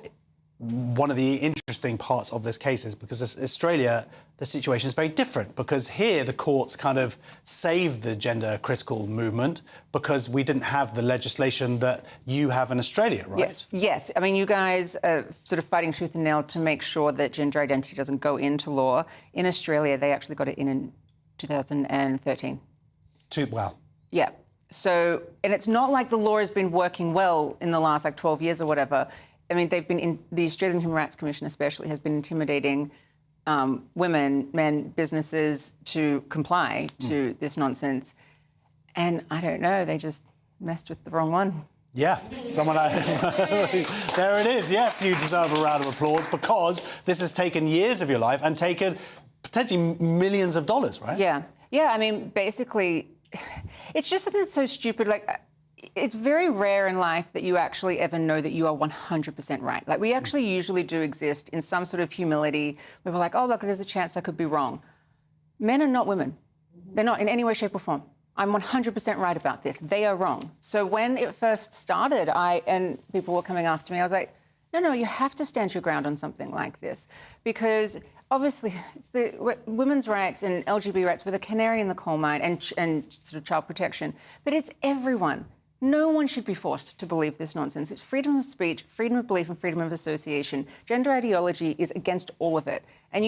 one of the interesting parts of this case is because Australia, the situation is very different, because here the courts kind of saved the gender critical movement because we didn't have the legislation that you have in Australia, right? Yes. I mean, you guys are sort of fighting tooth and nail to make sure that gender identity doesn't go into law. In Australia, they actually got it in 2013. Wow. Yeah. So, and it's not like the law has been working well in the last, 12 years or whatever. I mean, the Australian Human Rights Commission especially has been intimidating women, men, businesses to comply to this nonsense. And I don't know, they just messed with the wrong one. Yeah, there it is. Yes, you deserve a round of applause because this has taken years of your life and taken potentially millions of dollars, right? Yeah. I mean, basically, it's just that it's so stupid. It's very rare in life that you actually ever know that you are 100% right. We actually usually do exist in some sort of humility. We're like, oh, look, there's a chance I could be wrong. Men are not women. They're not in any way, shape or form. I'm 100% right about this. They are wrong. So when it first started, and people were coming after me, I was like, no, you have to stand your ground on something like this. Because obviously, it's the women's rights and LGBT rights were the canary in the coal mine and sort of child protection. But it's everyone. No one should be forced to believe this nonsense. It's freedom of speech, freedom of belief and freedom of association. Gender ideology is against all of it. And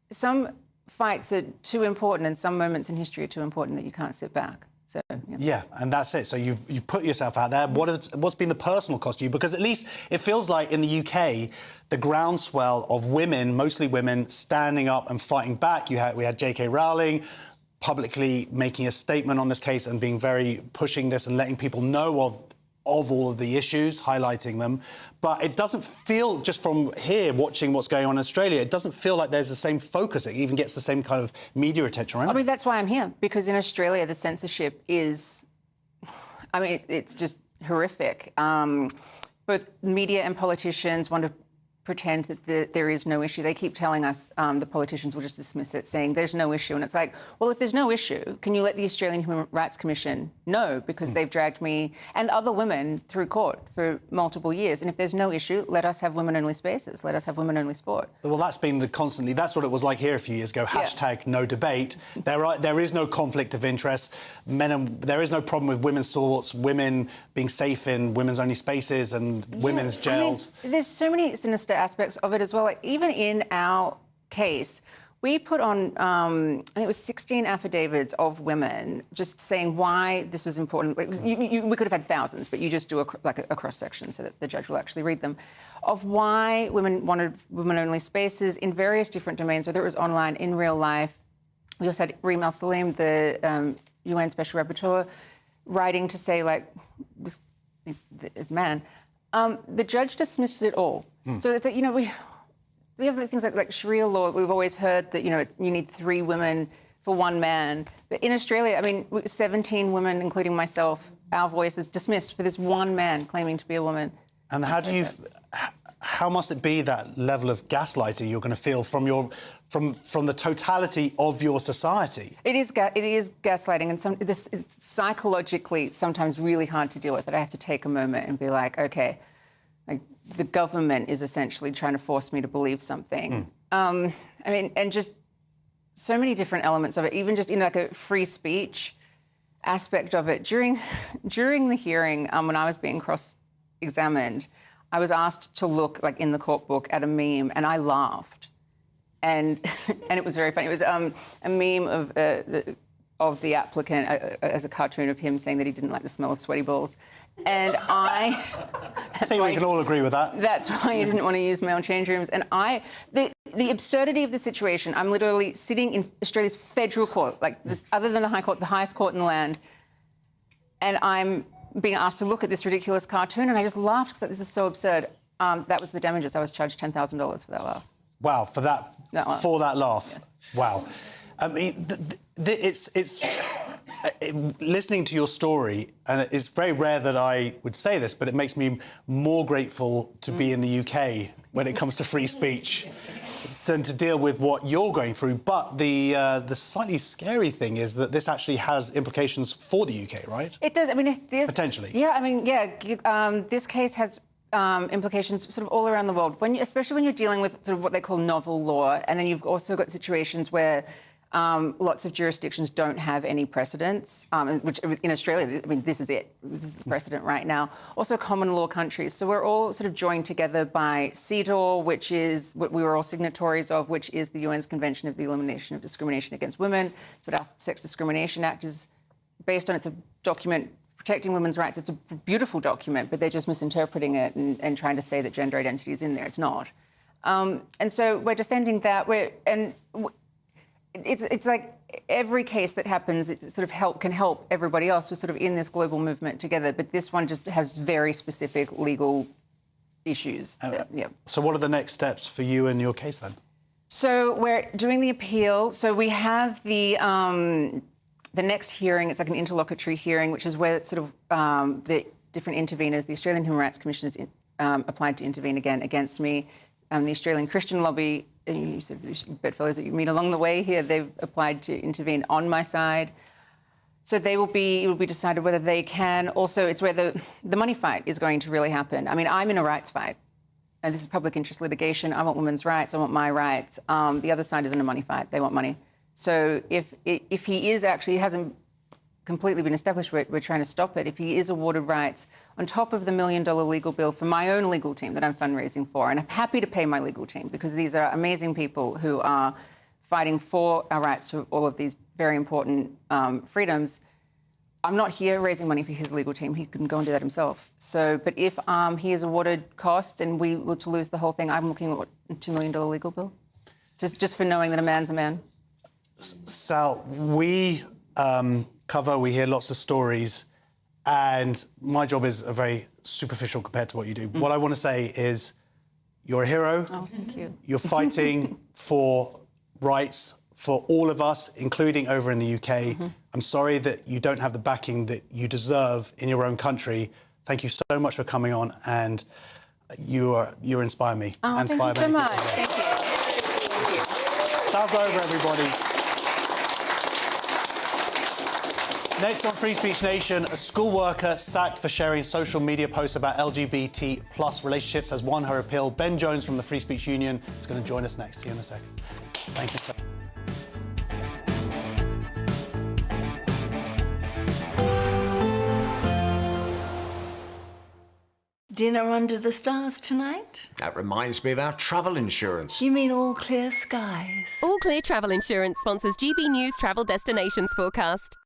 some fights are too important and some moments in history are too important that you can't sit back. So, yeah, and that's it. So you put yourself out there. What's been the personal cost to you? Because at least it feels like in the UK, the groundswell of women, mostly women, standing up and fighting back. We had J.K. Rowling publicly making a statement on this case and pushing this and letting people know of all of the issues, highlighting them. But it doesn't feel, just from here, watching what's going on in Australia, it doesn't feel like there's the same focus. It even gets the same kind of media attention around it. I mean, that's why I'm here, because in Australia, the censorship is... I mean, it's just horrific. Both media and politicians want to pretend that there is no issue. They keep telling us the politicians will just dismiss it, saying there's no issue. And it's like, well, if there's no issue, can you let the Australian Human Rights Commission know? Because they've dragged me and other women through court for multiple years. And if there's no issue, let us have women-only spaces. Let us have women-only sport. Well, that's been that's what it was like here a few years ago. Hashtag no debate. There is no conflict of interest. There is no problem with women's sports, women being safe in women's-only spaces and women's jails. I mean, there's so many sinister aspects of it as well. Even in our case, we put on, I think it was 16 affidavits of women just saying why this was important. We could have had thousands, but you just do a cross-section so that the judge will actually read them, of why women wanted women-only spaces in various different domains, whether it was online, in real life. We also had Reem Al-Salim, the UN Special Rapporteur, writing to say, this man. The judge dismisses it all. So it's we have things like Sharia law. We've always heard that, you know, you need 3 women for 1 man. But in Australia, I mean, 17 women, including myself, our voices dismissed for this 1 man claiming to be a woman. And how must it be, that level of gaslighting you're going to feel from the totality of your society? It is gaslighting, and it's psychologically sometimes really hard to deal with. That I have to take a moment and be like, okay, like the government is essentially trying to force me to believe something. I mean, and just so many different elements of it, even just in like a free speech aspect of it. During the hearing, when I was being cross-examined, I was asked to look, like in the court book, at a meme, and I laughed. And it was very funny. It was a meme of the applicant as a cartoon of him saying that he didn't like the smell of sweaty balls. And I think we can all agree with that. That's why you didn't want to use male change rooms. And the absurdity of the situation, I'm literally sitting in Australia's federal court, like this, other than the High Court, the highest court in the land, and I'm being asked to look at this ridiculous cartoon, and I just laughed because this is so absurd. That was the damages. I was charged $10,000 for that laugh. Wow, for that laugh. Yes. Wow. I mean, listening to your story, and it's very rare that I would say this, but it makes me more grateful to be in the UK when it comes to free speech than to deal with what you're going through. But the slightly scary thing is that this actually has implications for the UK, right? It does. I mean, potentially. Yeah. I mean, this case has implications sort of all around the world. Especially when you're dealing with sort of what they call novel law, and then you've also got situations where lots of jurisdictions don't have any precedents, which in Australia, I mean, this is it. This is the precedent right now. Also common law countries. So we're all sort of joined together by CEDAW, which is what we were all signatories of, which is the UN's Convention of the Elimination of Discrimination Against Women. So our Sex Discrimination Act is based on. It's a document protecting women's rights. It's a beautiful document, but they're just misinterpreting it and trying to say that gender identity is in there. It's not. And so we're defending that. It's like every case that happens, it sort of can help everybody else. We're sort of in this global movement together, but this one just has very specific legal issues. So what are the next steps for you in your case then? So we're doing the appeal. So we have the next hearing. It's like an interlocutory hearing, which is where it's sort of the different interveners, the Australian Human Rights Commission has applied to intervene again against me. The Australian Christian Lobby, you said bedfellows that you meet along the way here, they've applied to intervene on my side. So it will be decided whether they can. Also, it's where the money fight is going to really happen. I mean, I'm in a rights fight, and this is public interest litigation. I want women's rights. I want my rights. The other side is in a money fight. They want money. So if he is actually, it hasn't completely been established, we're trying to stop it. If he is awarded rights on top of the $1 million legal bill for my own legal team that I'm fundraising for, and I'm happy to pay my legal team because these are amazing people who are fighting for our rights to all of these very important freedoms. I'm not here raising money for his legal team. He can go and do that himself. So, but if he is awarded costs and we were to lose the whole thing, I'm looking at a $2 million legal bill, just for knowing that a man's a man. Sal, we we hear lots of stories, and my job is very superficial compared to what you do. What I want to say is you're a hero. Oh, thank you. You're fighting for rights for all of us, including over in the UK. I'm sorry that you don't have the backing that you deserve in your own country. Thank you so much for coming on, and you inspire me. Oh, thank you so much. Thank you. Thank you. Sal Grover, everybody. Next on Free Speech Nation, a school worker sacked for sharing social media posts about LGBT plus relationships has won her appeal. Ben Jones from the Free Speech Union is going to join us next. See you in a second. Thank you, sir. Dinner under the stars tonight? That reminds me of our travel insurance. You mean All Clear Skies? All Clear Travel Insurance sponsors GB News Travel Destinations Forecast.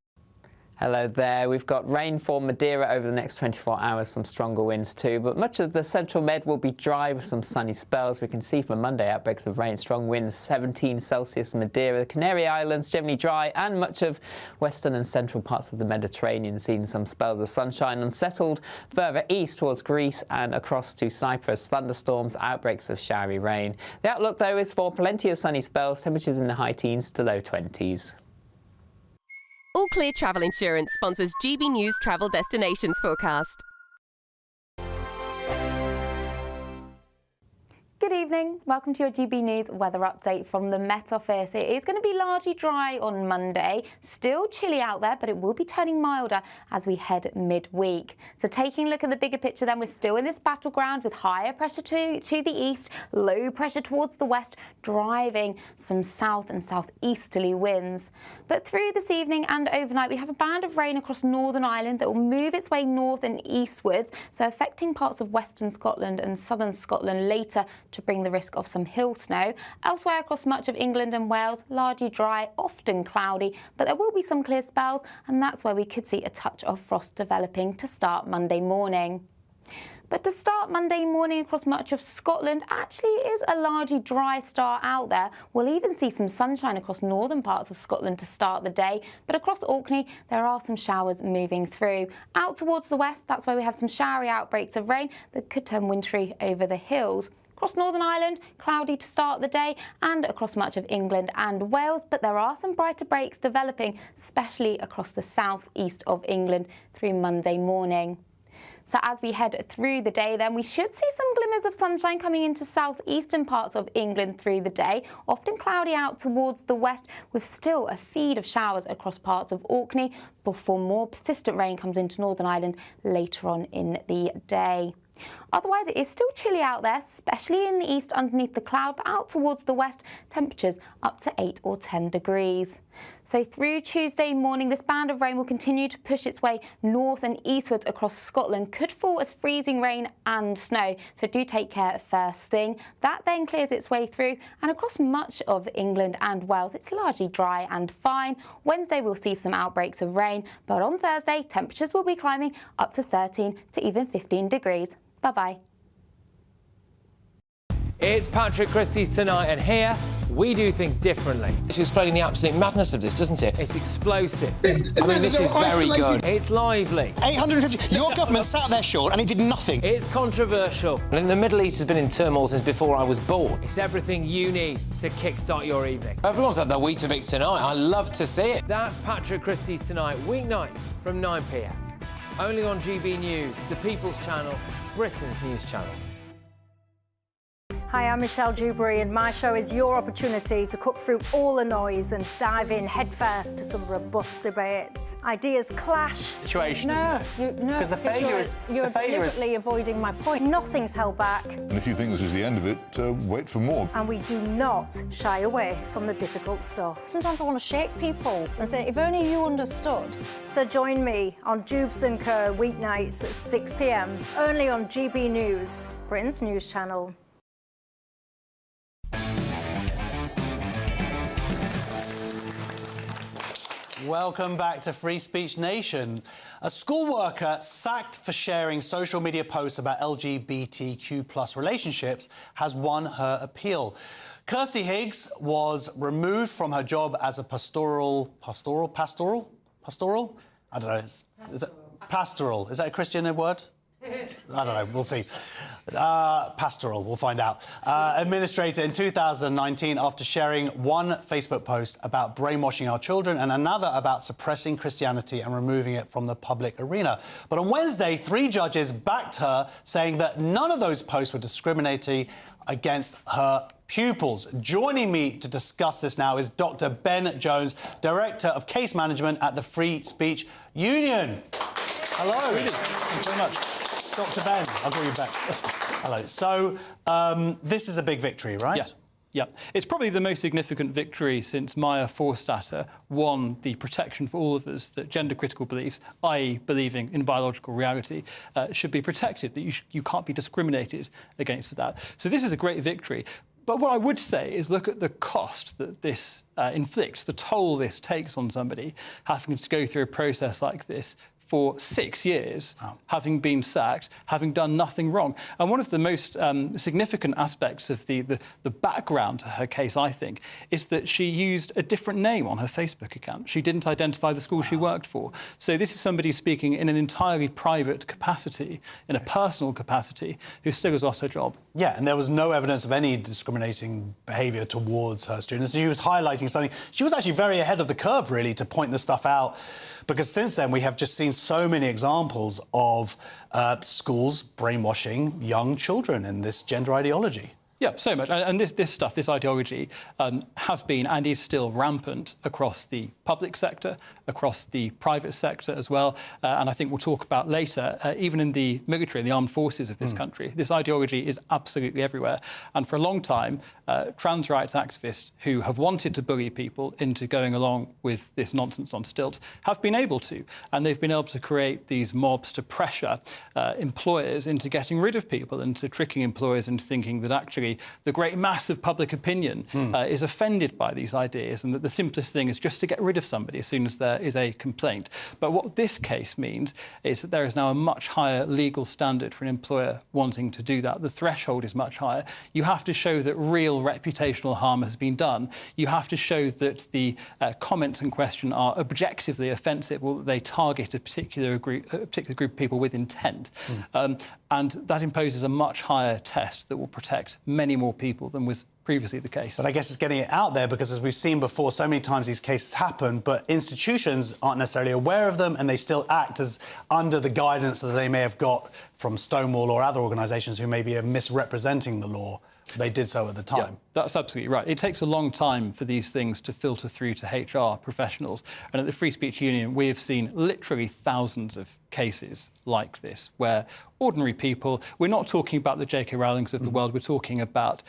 Hello there. We've got rain for Madeira over the next 24 hours, some stronger winds too, but much of the central Med will be dry with some sunny spells. We can see for Monday outbreaks of rain, strong winds, 17 Celsius in Madeira. The Canary Islands generally dry, and much of western and central parts of the Mediterranean seeing some spells of sunshine. Unsettled further east towards Greece and across to Cyprus. Thunderstorms, outbreaks of showery rain. The outlook though is for plenty of sunny spells, temperatures in the high teens to low 20s. All Clear Travel Insurance sponsors GB News Travel Destinations Forecast. Good evening. Welcome to your GB News weather update from the Met Office. It is going to be largely dry on Monday. Still chilly out there, but it will be turning milder as we head midweek. So taking a look at the bigger picture then, we're still in this battleground with higher pressure to the east, low pressure towards the west, driving some south and southeasterly winds. But through this evening and overnight, we have a band of rain across Northern Ireland that will move its way north and eastwards, so affecting parts of western Scotland and southern Scotland later to bring the risk of some hill snow. Elsewhere across much of England and Wales, largely dry, often cloudy, but there will be some clear spells, and that's where we could see a touch of frost developing to start Monday morning. But to start Monday morning across much of Scotland actually is a largely dry start out there. We'll even see some sunshine across northern parts of Scotland to start the day, but across Orkney there are some showers moving through. Out towards the west, that's where we have some showery outbreaks of rain that could turn wintry over the hills. Across Northern Ireland, cloudy to start the day, and across much of England and Wales, but there are some brighter breaks developing, especially across the south-east of England through Monday morning. So as we head through the day then, we should see some glimmers of sunshine coming into southeastern parts of England through the day, often cloudy out towards the west, with still a feed of showers across parts of Orkney before more persistent rain comes into Northern Ireland later on in the day. Otherwise, it is still chilly out there, especially in the east underneath the cloud, but out towards the west, temperatures up to 8 or 10 degrees. So through Tuesday morning, this band of rain will continue to push its way north and eastwards across Scotland, could fall as freezing rain and snow, so do take care first thing. That then clears its way through, and across much of England and Wales, it's largely dry and fine. Wednesday, we'll see some outbreaks of rain, but on Thursday, temperatures will be climbing up to 13 to even 15 degrees. Bye-bye. It's Patrick Christie's Tonight, and here we do things differently. It's explaining the absolute madness of this, doesn't it? It's explosive. I mean, this is very good. It's lively. 850. Your government sat there short and it did nothing. It's controversial. And the Middle East has been in turmoil since before I was born. It's everything you need to kickstart your evening. Everyone's had their Weetabix tonight. I love to see it. That's Patrick Christie's Tonight, weeknights from 9 p.m. Only on GB News, the People's Channel, Britain's news channel. Hi, I'm Michelle Dewberry, and my show is your opportunity to cut through all the noise and dive in headfirst to some robust debates. Ideas clash. Situation, isn't it? No, because the failure is you're deliberately avoiding my point. Nothing's held back. And if you think this is the end of it, wait for more. And we do not shy away from the difficult stuff. Sometimes I want to shake people and say, if only you understood. So join me on Jubes & Co. weeknights at 6 p.m. only on GB News, Britain's news channel. Welcome back to Free Speech Nation. A school worker sacked for sharing social media posts about LGBTQ+ relationships has won her appeal. Kirsty Higgs was removed from her job as a pastoral? I don't know. Is it pastoral? Is that a Christian word? I don't know, we'll see. Pastoral, we'll find out. Administrator in 2019 after sharing one Facebook post about brainwashing our children and another about suppressing Christianity and removing it from the public arena. But on Wednesday, 3 judges backed her, saying that none of those posts were discriminatory against her pupils. Joining me to discuss this now is Dr. Ben Jones, Director of Case Management at the Free Speech Union. Hello. Thank you very much. Dr. Ben, I'll call you back. Hello. So, this is a big victory, right? Yeah. It's probably the most significant victory since Maya Forstater won the protection for all of us that gender-critical beliefs, i.e. believing in biological reality, should be protected, that you can't be discriminated against for that. So this is a great victory. But what I would say is look at the cost that this inflicts, the toll this takes on somebody, having to go through a process like this for 6 years, having been sacked, having done nothing wrong. And one of the most significant aspects of the background to her case, I think, is that she used a different name on her Facebook account. She didn't identify the school she worked for. So this is somebody speaking in an entirely private capacity, in a personal capacity, who still has lost her job. Yeah, and there was no evidence of any discriminating behaviour towards her students. She was highlighting something. She was actually very ahead of the curve, really, to point this stuff out, because since then we have just seen so many examples of schools brainwashing young children in this gender ideology. Yeah, so much. And this stuff, this ideology, has been and is still rampant across the public sector, across the private sector as well. And I think we'll talk about later, even in the military and the armed forces of this country, this ideology is absolutely everywhere. And for a long time, trans rights activists who have wanted to bully people into going along with this nonsense on stilts have been able to. And they've been able to create these mobs to pressure employers into getting rid of people, into tricking employers into thinking that actually the great mass of public opinion is offended by these ideas, and that the simplest thing is just to get rid of somebody as soon as there is a complaint. But what this case means is that there is now a much higher legal standard for an employer wanting to do that. The threshold is much higher. You have to show that real reputational harm has been done. You have to show that the comments in question are objectively offensive, or that they target a particular group of people with intent. And that imposes a much higher test that will protect many more people than was previously the case. But I guess it's getting it out there because, as we've seen before, so many times these cases happen, but institutions aren't necessarily aware of them, and they still act as under the guidance that they may have got from Stonewall or other organisations who maybe are misrepresenting the law. They did so at the time. Yeah, that's absolutely right. It takes a long time for these things to filter through to HR professionals. And at the Free Speech Union, we have seen literally thousands of cases like this, where ordinary people, we're not talking about the J.K. Rowlings of the world, we're talking about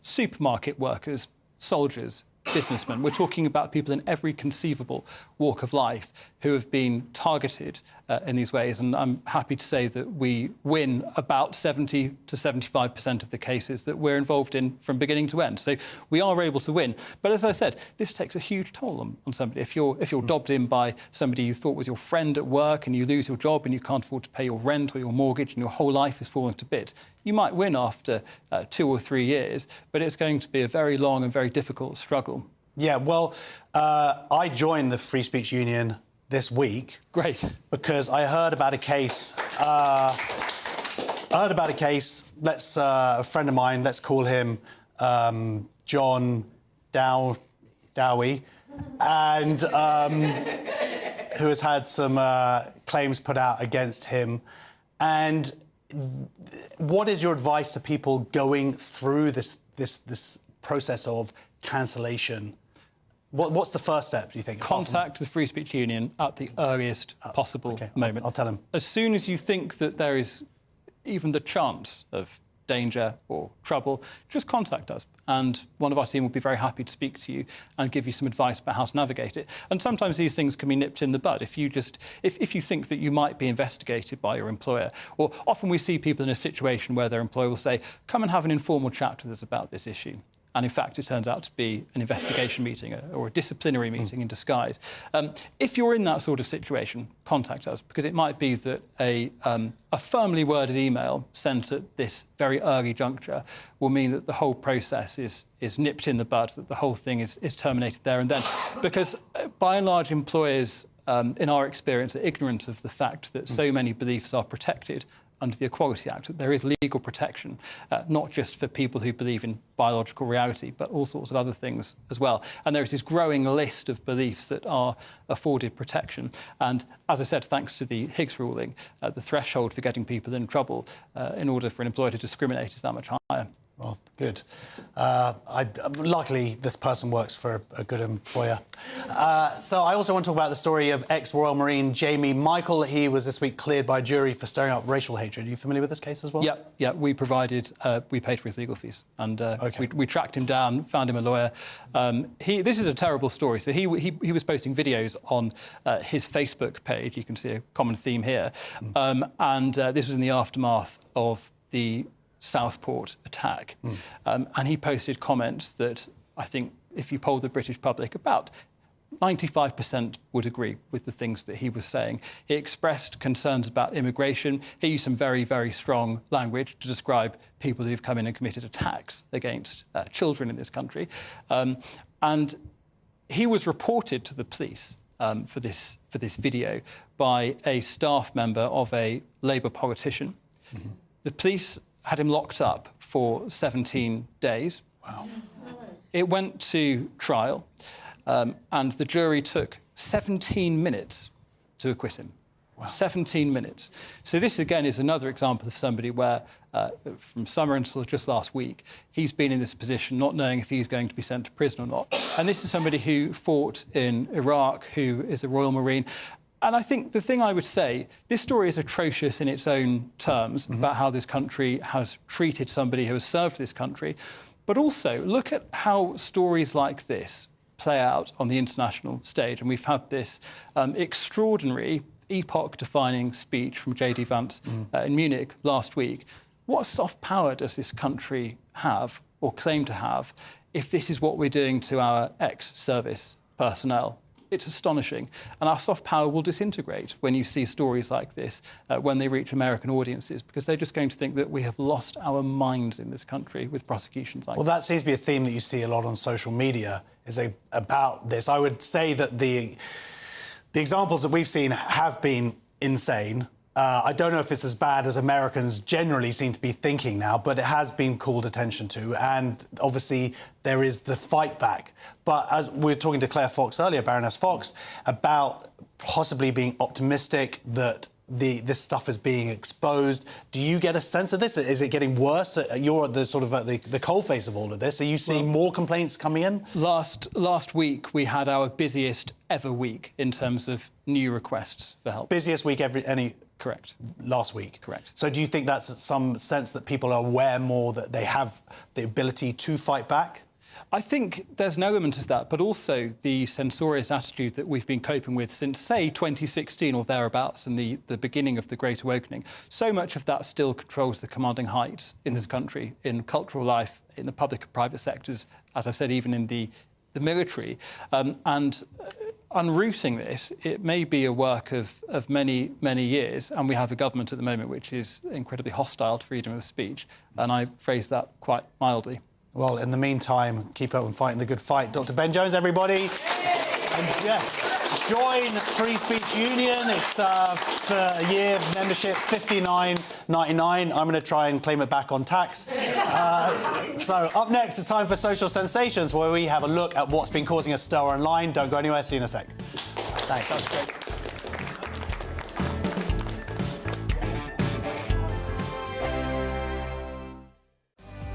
supermarket workers, soldiers, businessmen. We're talking about people in every conceivable walk of life who have been targeted in these ways. And I'm happy to say that we win about 70 to 75% of the cases that we're involved in from beginning to end. So we are able to win. But as I said, this takes a huge toll on somebody. If you're dobbed in by somebody you thought was your friend at work, and you lose your job and you can't afford to pay your rent or your mortgage, and your whole life is falling to bits, you might win after 2 or 3 years, but it's going to be a very long and very difficult struggle. Yeah, well, I joined the Free Speech Union this week. Great. Because I heard about a case. A friend of mine, let's call him John Dowie, and who has had some claims put out against him. And what is your advice to people going through this process of cancellation? What's the first step, do you think? Contact the Free Speech Union at the earliest possible moment. I'll tell him. As soon as you think that there is even the chance of danger or trouble, just contact us. And one of our team will be very happy to speak to you and give you some advice about how to navigate it. And sometimes these things can be nipped in the bud. If you think that you might be investigated by your employer, or often we see people in a situation where their employer will say, come and have an informal chat with us about this issue. And in fact, it turns out to be an investigation meeting or a disciplinary meeting in disguise. If you're in that sort of situation, contact us, because it might be that a firmly worded email sent at this very early juncture will mean that the whole process is nipped in the bud, that the whole thing is terminated there and then. Because by and large, employers, in our experience, are ignorant of the fact that so many beliefs are protected under the Equality Act, that there is legal protection, not just for people who believe in biological reality, but all sorts of other things as well. And there is this growing list of beliefs that are afforded protection. And as I said, thanks to the Higgs ruling, the threshold for getting people in trouble in order for an employer to discriminate is that much higher. Well, good. Luckily, this person works for a good employer. So I also want to talk about the story of ex-Royal Marine Jamie Michael. He was this week cleared by a jury for stirring up racial hatred. Are you familiar with this case as well? Yeah. We paid for his legal fees, and we tracked him down, found him a lawyer. This is a terrible story. So he was posting videos on his Facebook page. You can see a common theme here, and this was in the aftermath of the Southport attack. And he posted comments that I think if you poll the British public, about 95% would agree with the things that he was saying. He expressed concerns about immigration. He used some very, very strong language to describe people who've come in and committed attacks against children in this country. And he was reported to the police for this video by a staff member of a Labour politician. The police had him locked up for 17 days. Wow. It went to trial. And the jury took 17 minutes to acquit him. Wow. 17 minutes. So this, again, is another example of somebody where, from summer until just last week, he's been in this position not knowing if he's going to be sent to prison or not. And this is somebody who fought in Iraq, who is a Royal Marine. And I think the thing I would say, this story is atrocious in its own terms about how this country has treated somebody who has served this country. But also, look at how stories like this play out on the international stage. And we've had this extraordinary, epoch-defining speech from J.D. Vance in Munich last week. What soft power does this country have, or claim to have, if this is what we're doing to our ex-service personnel? It's astonishing. And our soft power will disintegrate when you see stories like this, when they reach American audiences, because they're just going to think that we have lost our minds in this country with prosecutions like this. Well, that seems to be a theme that you see a lot on social media, is about this. I would say that the examples that we've seen have been insane. I don't know if it's as bad as Americans generally seem to be thinking now, but it has been called attention to. And obviously, there is the fight back. But as we were talking to Claire Fox earlier, Baroness Fox, about possibly being optimistic that this stuff is being exposed. Do you get a sense of this? Is it getting worse? You're at the sort of the coalface of all of this. Are you seeing more complaints coming in? Last week, we had our busiest ever week in terms of new requests for help. Busiest week Correct. Last week? Correct. So do you think that's some sense that people are aware more that they have the ability to fight back? I think there's an element of that, but also the censorious attitude that we've been coping with since, say, 2016 or thereabouts, and the beginning of the Great Awakening. So much of that still controls the commanding heights in this country, in cultural life, in the public and private sectors, as I've said, even in the military. Unrooting this, it may be a work of many, many years, and we have a government at the moment which is incredibly hostile to freedom of speech, and I phrase that quite mildly. Well, in the meantime, keep up and fighting the good fight. Dr. Ben Jones, everybody. And yes, join Free Speech Union. It's for a year membership, $59.99. I'm going to try and claim it back on tax. So up next, it's time for Social Sensations, where we have a look at what's been causing a stir online. Don't go anywhere. See you in a sec. Thanks. That was great.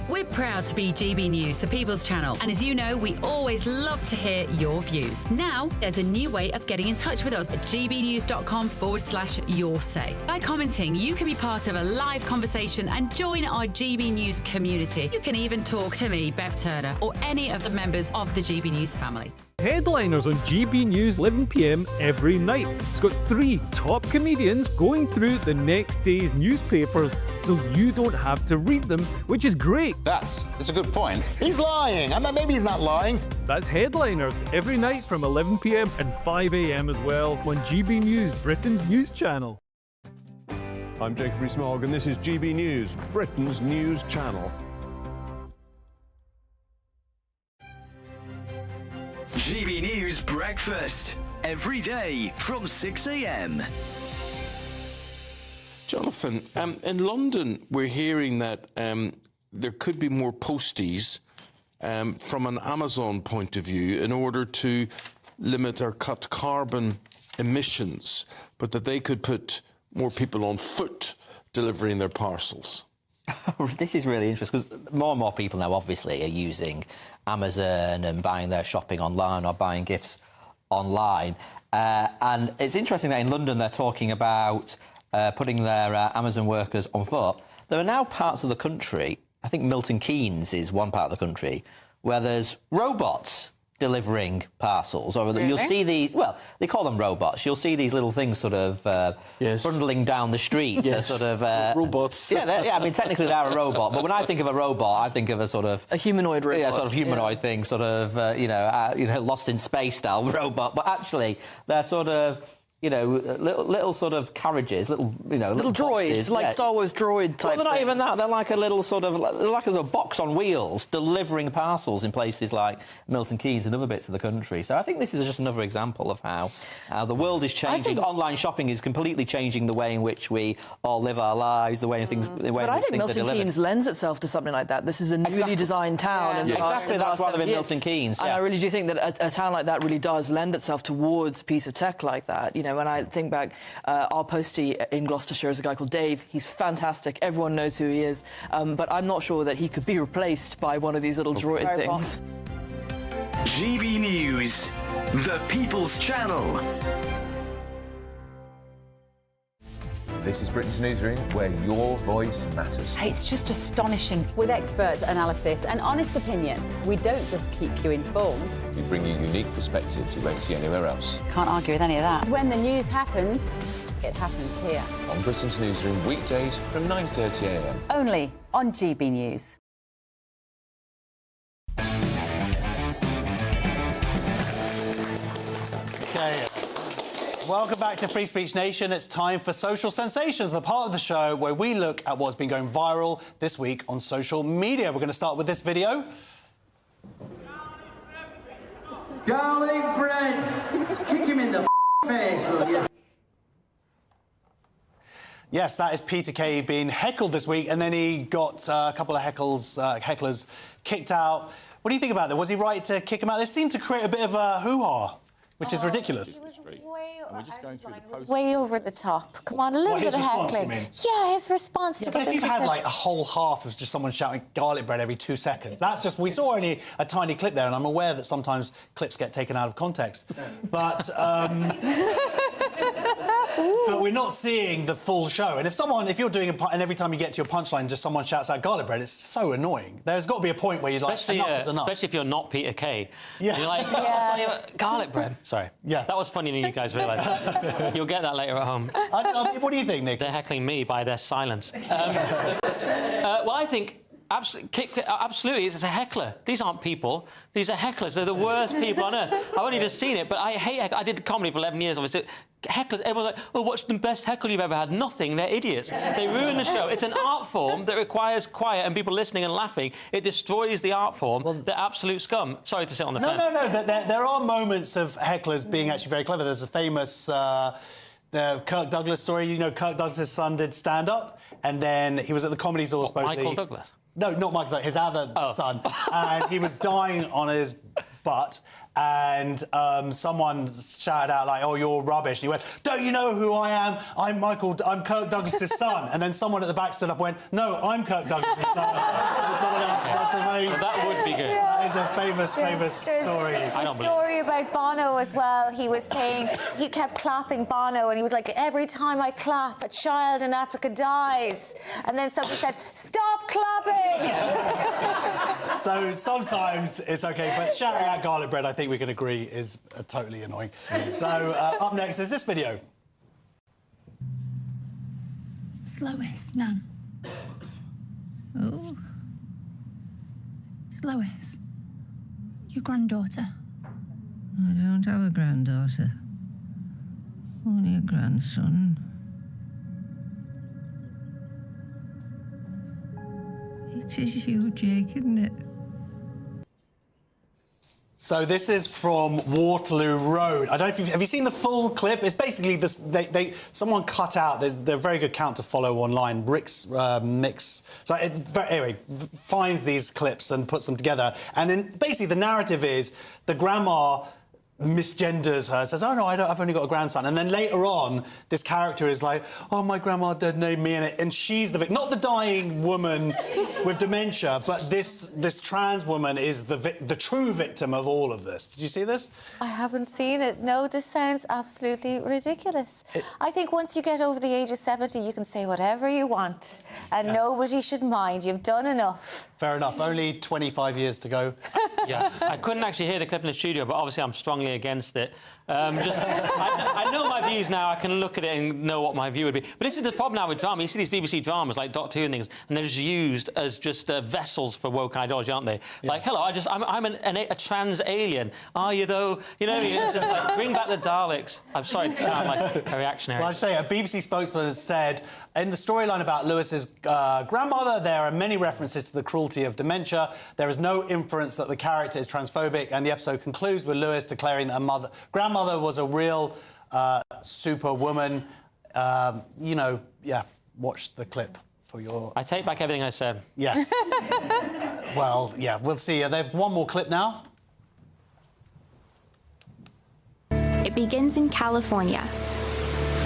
We're proud to be GB News, the People's Channel, and as you know, we always love to hear your views. Now, there's a new way of getting in touch with us at gbnews.com/your-say. By commenting, you can be part of a live conversation and join our GB News community. You can even talk to me, Bev Turner, or any of the members of the GB News family. Headliners on GB News 11 p.m. every night. It's got 3 top comedians going through the next day's newspapers so you don't have to read them, which is great. That's a good point. He's lying. I mean, maybe he's not lying. That's Headliners every night from 11 p.m. and 5 a.m. as well on GB News, Britain's news channel. I'm Jacob Rees-Mogg and this is GB News, Britain's news channel. GB News Breakfast, every day from 6 a.m. Jonathan, in London, we're hearing that there could be more posties from an Amazon point of view in order to limit or cut carbon emissions, but that they could put more people on foot delivering their parcels. This is really interesting because more and more people now obviously are using Amazon and buying their shopping online or buying gifts online. And it's interesting that in London they're talking about putting their Amazon workers on foot. There are now parts of the country, I think Milton Keynes is one part of the country, where there's robots delivering parcels, or you'll see these. Well, they call them robots. You'll see these little things sort of bundling down the street. Sort of robots. Yeah, I mean, technically they are a robot, but when I think of a robot, I think of a sort of a humanoid robot. Yeah, sort of humanoid thing, sort of Lost in Space style robot. But actually, they're sort of little sort of carriages, little droids, boxes. like Star Wars droid type. Well, they're not thing. even that. They're like a little sort of, they're like a box on wheels, delivering parcels in places like Milton Keynes and other bits of the country. So I think this is just another example of how the world is changing. Online shopping is completely changing the way in which we all live our lives, the way things. But I think Milton Keynes lends itself to something like that. This is a newly designed town. Yeah. Exactly, that's why they're in Milton Keynes. And I really do think that a town like that really does lend itself towards a piece of tech like that. When I think back, our postie in Gloucestershire is a guy called Dave. He's fantastic. Everyone knows who he is. But I'm not sure that he could be replaced by one of these little droid things. GB News, the People's Channel. This is Britain's Newsroom, where your voice matters. It's just astonishing. With expert analysis and honest opinion, we don't just keep you informed. We bring you unique perspectives you won't see anywhere else. Can't argue with any of that. When the news happens, it happens here. On Britain's Newsroom, weekdays from 9:30 a.m. Only on GB News. Okay. Welcome back to Free Speech Nation. It's time for Social Sensations, the part of the show where we look at what's been going viral this week on social media. We're going to start with this video. Garlic bread! Kick him in the face, will you? Yes, that is Peter Kay being heckled this week, and then he got a couple of hecklers kicked out. What do you think about that? Was he right to kick him out? This seemed to create a bit of a hoo-ha, which is ridiculous. Way over the top. Come on, a little bit of heckling. Yeah, his response to but if you've had like a whole half of just someone shouting garlic bread every 2 seconds, that's just, we saw only a tiny clip there, and I'm aware that sometimes clips get taken out of context. But but we're not seeing the full show. And if you're doing and every time you get to your punchline, just someone shouts out garlic bread, it's so annoying. There's got to be a point where you're like, enough is enough. Especially if you're not Peter Kay. Yeah. You're like, garlic bread. Sorry. Yeah. That was funny, and you guys realised that. You'll get that later at home. What do you think, Nick? They're heckling me by their silence. Well, I think absolutely, it's a heckler. These aren't people. These are hecklers. They're the worst people on earth. I've only just seen it, but I hate I did comedy for 11 years. Obviously, hecklers. Everyone's like, "Oh, what's the best heckle you've ever had?" Nothing. They're idiots. They ruin the show. It's an art form that requires quiet and people listening and laughing. It destroys the art form. They're absolute scum. Sorry to sit on the fence. No. There are moments of hecklers being actually very clever. There's a famous the Kirk Douglas story. You know, Kirk Douglas' son did stand-up, and then he was at the Comedy Store, supposedly. Michael Douglas? No, not Michael Douglas, his other son. And he was dying on his butt, and someone shouted out, like, "Oh, you're rubbish." And he went, "Don't you know who I am? I'm Kirk Douglas' son." And then someone at the back stood up and went, "No, I'm Kirk Douglas' son." And someone else, that would be good. That is a famous story. The story about Bono as well. He was saying, he kept clapping Bono, and he was like, "Every time I clap, a child in Africa dies." And then somebody said, "Stop clapping!" So sometimes it's OK, but shouting out garlic bread, I think we can agree, is totally annoying. So up next is this video. Lois, Nan. Oh. It's Lois. Your granddaughter. I don't have a granddaughter. Only a grandson. It is you, Jake, isn't it? So this is from Waterloo Road. I don't know if have you seen the full clip? It's basically this. Someone cut out. They're a very good account to follow online. Rick's Mix. So anyway, finds these clips and puts them together. And then basically the narrative is the grandma misgenders her, says, oh no, I've only got a grandson. And then later on, this character is like, oh, my grandma did name me in it. And she's the victim, not the dying woman with dementia, but this trans woman is the true victim of all of this. Did you see this? I haven't seen it. No, this sounds absolutely ridiculous. I think once you get over the age of 70, you can say whatever you want and nobody should mind. You've done enough. Fair enough. Only 25 years to go. Yeah, I couldn't actually hear the clip in the studio, but obviously I'm strongly against it. I know my views now. I can look at it and know what my view would be. But this is the problem now with drama. You see these BBC dramas like Doctor Who and things, and they're just used as just vessels for woke ideology, aren't they? Yeah. Like, hello, I'm a trans alien. Are you though? You know, it's just like bring back the Daleks. I'm sorry to sound like a reactionary. Well, I'd say a BBC spokesman has said in the storyline about Lewis's grandmother, there are many references to the cruelty of dementia. There is no inference that the character is transphobic, and the episode concludes with Lewis declaring that her grandmother was a real superwoman. You know, yeah, watch the clip for your... I take back everything I said. Yes. Well, yeah, we'll see. They've one more clip now. It begins in California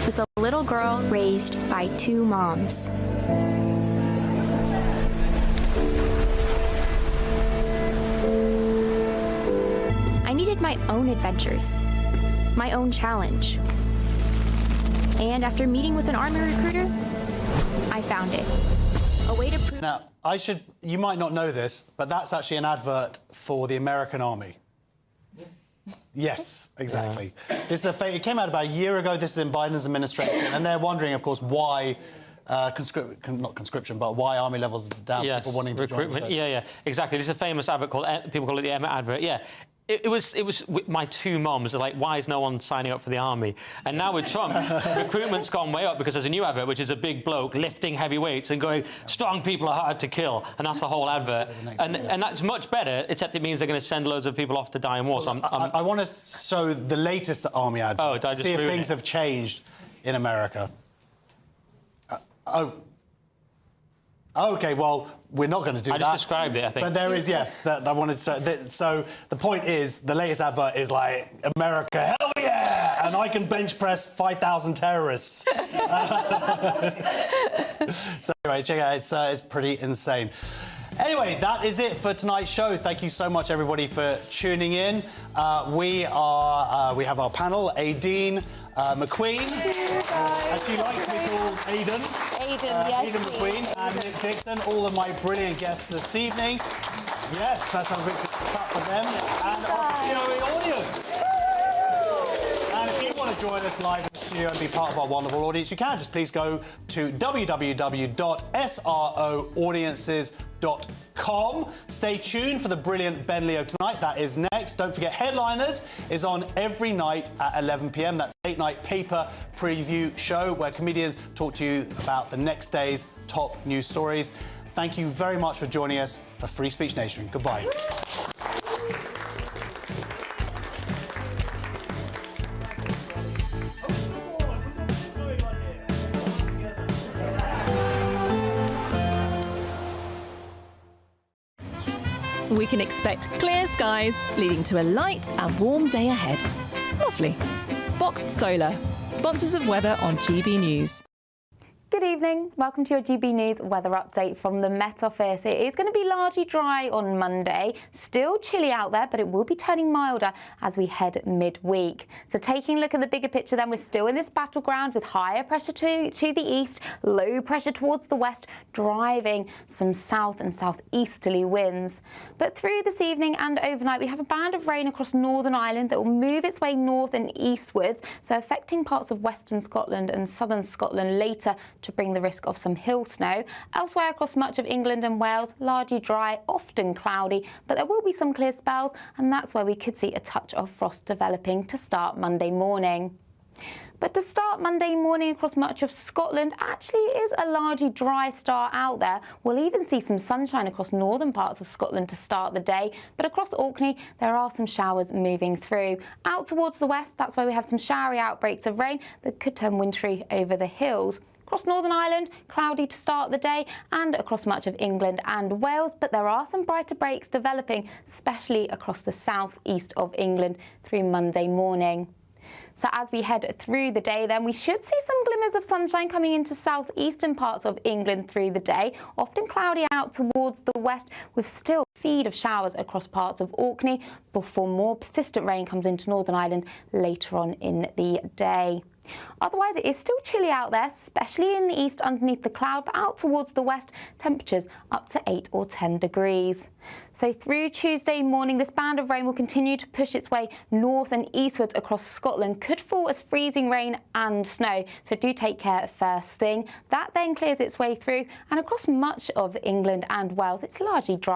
with a little girl raised by two moms. I needed my own adventures, my own challenge. And after meeting with an army recruiter, I found it. A way to prove... Now, you might not know this, but that's actually an advert for the American Army. Yes, exactly. Yeah. This is it came out about a year ago. This is in Biden's administration, and they're wondering, of course, why not conscription, but why army levels are down. Yes, people wanting to recruitment. Join. Yeah, exactly. This is a famous advert called people call it the Emma advert. Yeah. It was my two moms. They're like, why is no one signing up for the army? And now with Trump, recruitment's gone way up because there's a new advert, which is a big bloke lifting heavy weights and going, strong people are hard to kill. And that's the whole advert. And that's much better, except it means they're going to send loads of people off to die in war. So I want to show the latest army advert to see if things have changed in America. OK, well, we're not going to do that. I just described it, I think. But there is, yes, I wanted to... So the point is, the latest advert is like, America, hell yeah! And I can bench press 5,000 terrorists. So anyway, check it out, it's pretty insane. Anyway, that is it for tonight's show. Thank you so much, everybody, for tuning in. We have our panel, Aideen McQueen, as she likes to be called, yes, Aideen McQueen and Nick Dixon, all of my brilliant guests this evening. Yes, let's have a big clap for them. And our studio audience. And if you want to join us live in the studio and be part of our wonderful audience, you can. Just please go to www.sroaudiences.com. Stay tuned for the brilliant Ben Leo tonight. That is next. Don't forget, Headliners is on every night at 11 p.m. That's a late-night paper preview show where comedians talk to you about the next day's top news stories. Thank you very much for joining us for Free Speech Nation. Goodbye. We can expect clear skies, leading to a light and warm day ahead. Lovely. Boxed Solar, sponsors of weather on GB News. Good evening. Welcome to your GB News weather update from the Met Office. It is going to be largely dry on Monday. Still chilly out there, but it will be turning milder as we head midweek. So taking a look at the bigger picture then, we're still in this battleground with higher pressure to the east, low pressure towards the west, driving some south and southeasterly winds. But through this evening and overnight, we have a band of rain across Northern Ireland that will move its way north and eastwards, so affecting parts of western Scotland and southern Scotland later to bring the risk of some hill snow. Elsewhere across much of England and Wales, largely dry, often cloudy, but there will be some clear spells, and that's where we could see a touch of frost developing to start Monday morning. But to start Monday morning across much of Scotland, actually is a largely dry start out there. We'll even see some sunshine across northern parts of Scotland to start the day, but across Orkney there are some showers moving through. Out towards the west, that's where we have some showery outbreaks of rain that could turn wintry over the hills. Across Northern Ireland, cloudy to start the day and across much of England and Wales, but there are some brighter breaks developing, especially across the southeast of England through Monday morning. So as we head through the day then, we should see some glimmers of sunshine coming into southeastern parts of England through the day, often cloudy out towards the west with still a feed of showers across parts of Orkney before more persistent rain comes into Northern Ireland later on in the day. Otherwise, it is still chilly out there, especially in the east underneath the cloud, but out towards the west, temperatures up to 8 or 10 degrees. So through Tuesday morning, this band of rain will continue to push its way north and eastwards across Scotland, could fall as freezing rain and snow, so do take care first thing. That then clears its way through and across much of England and Wales. It's largely dry.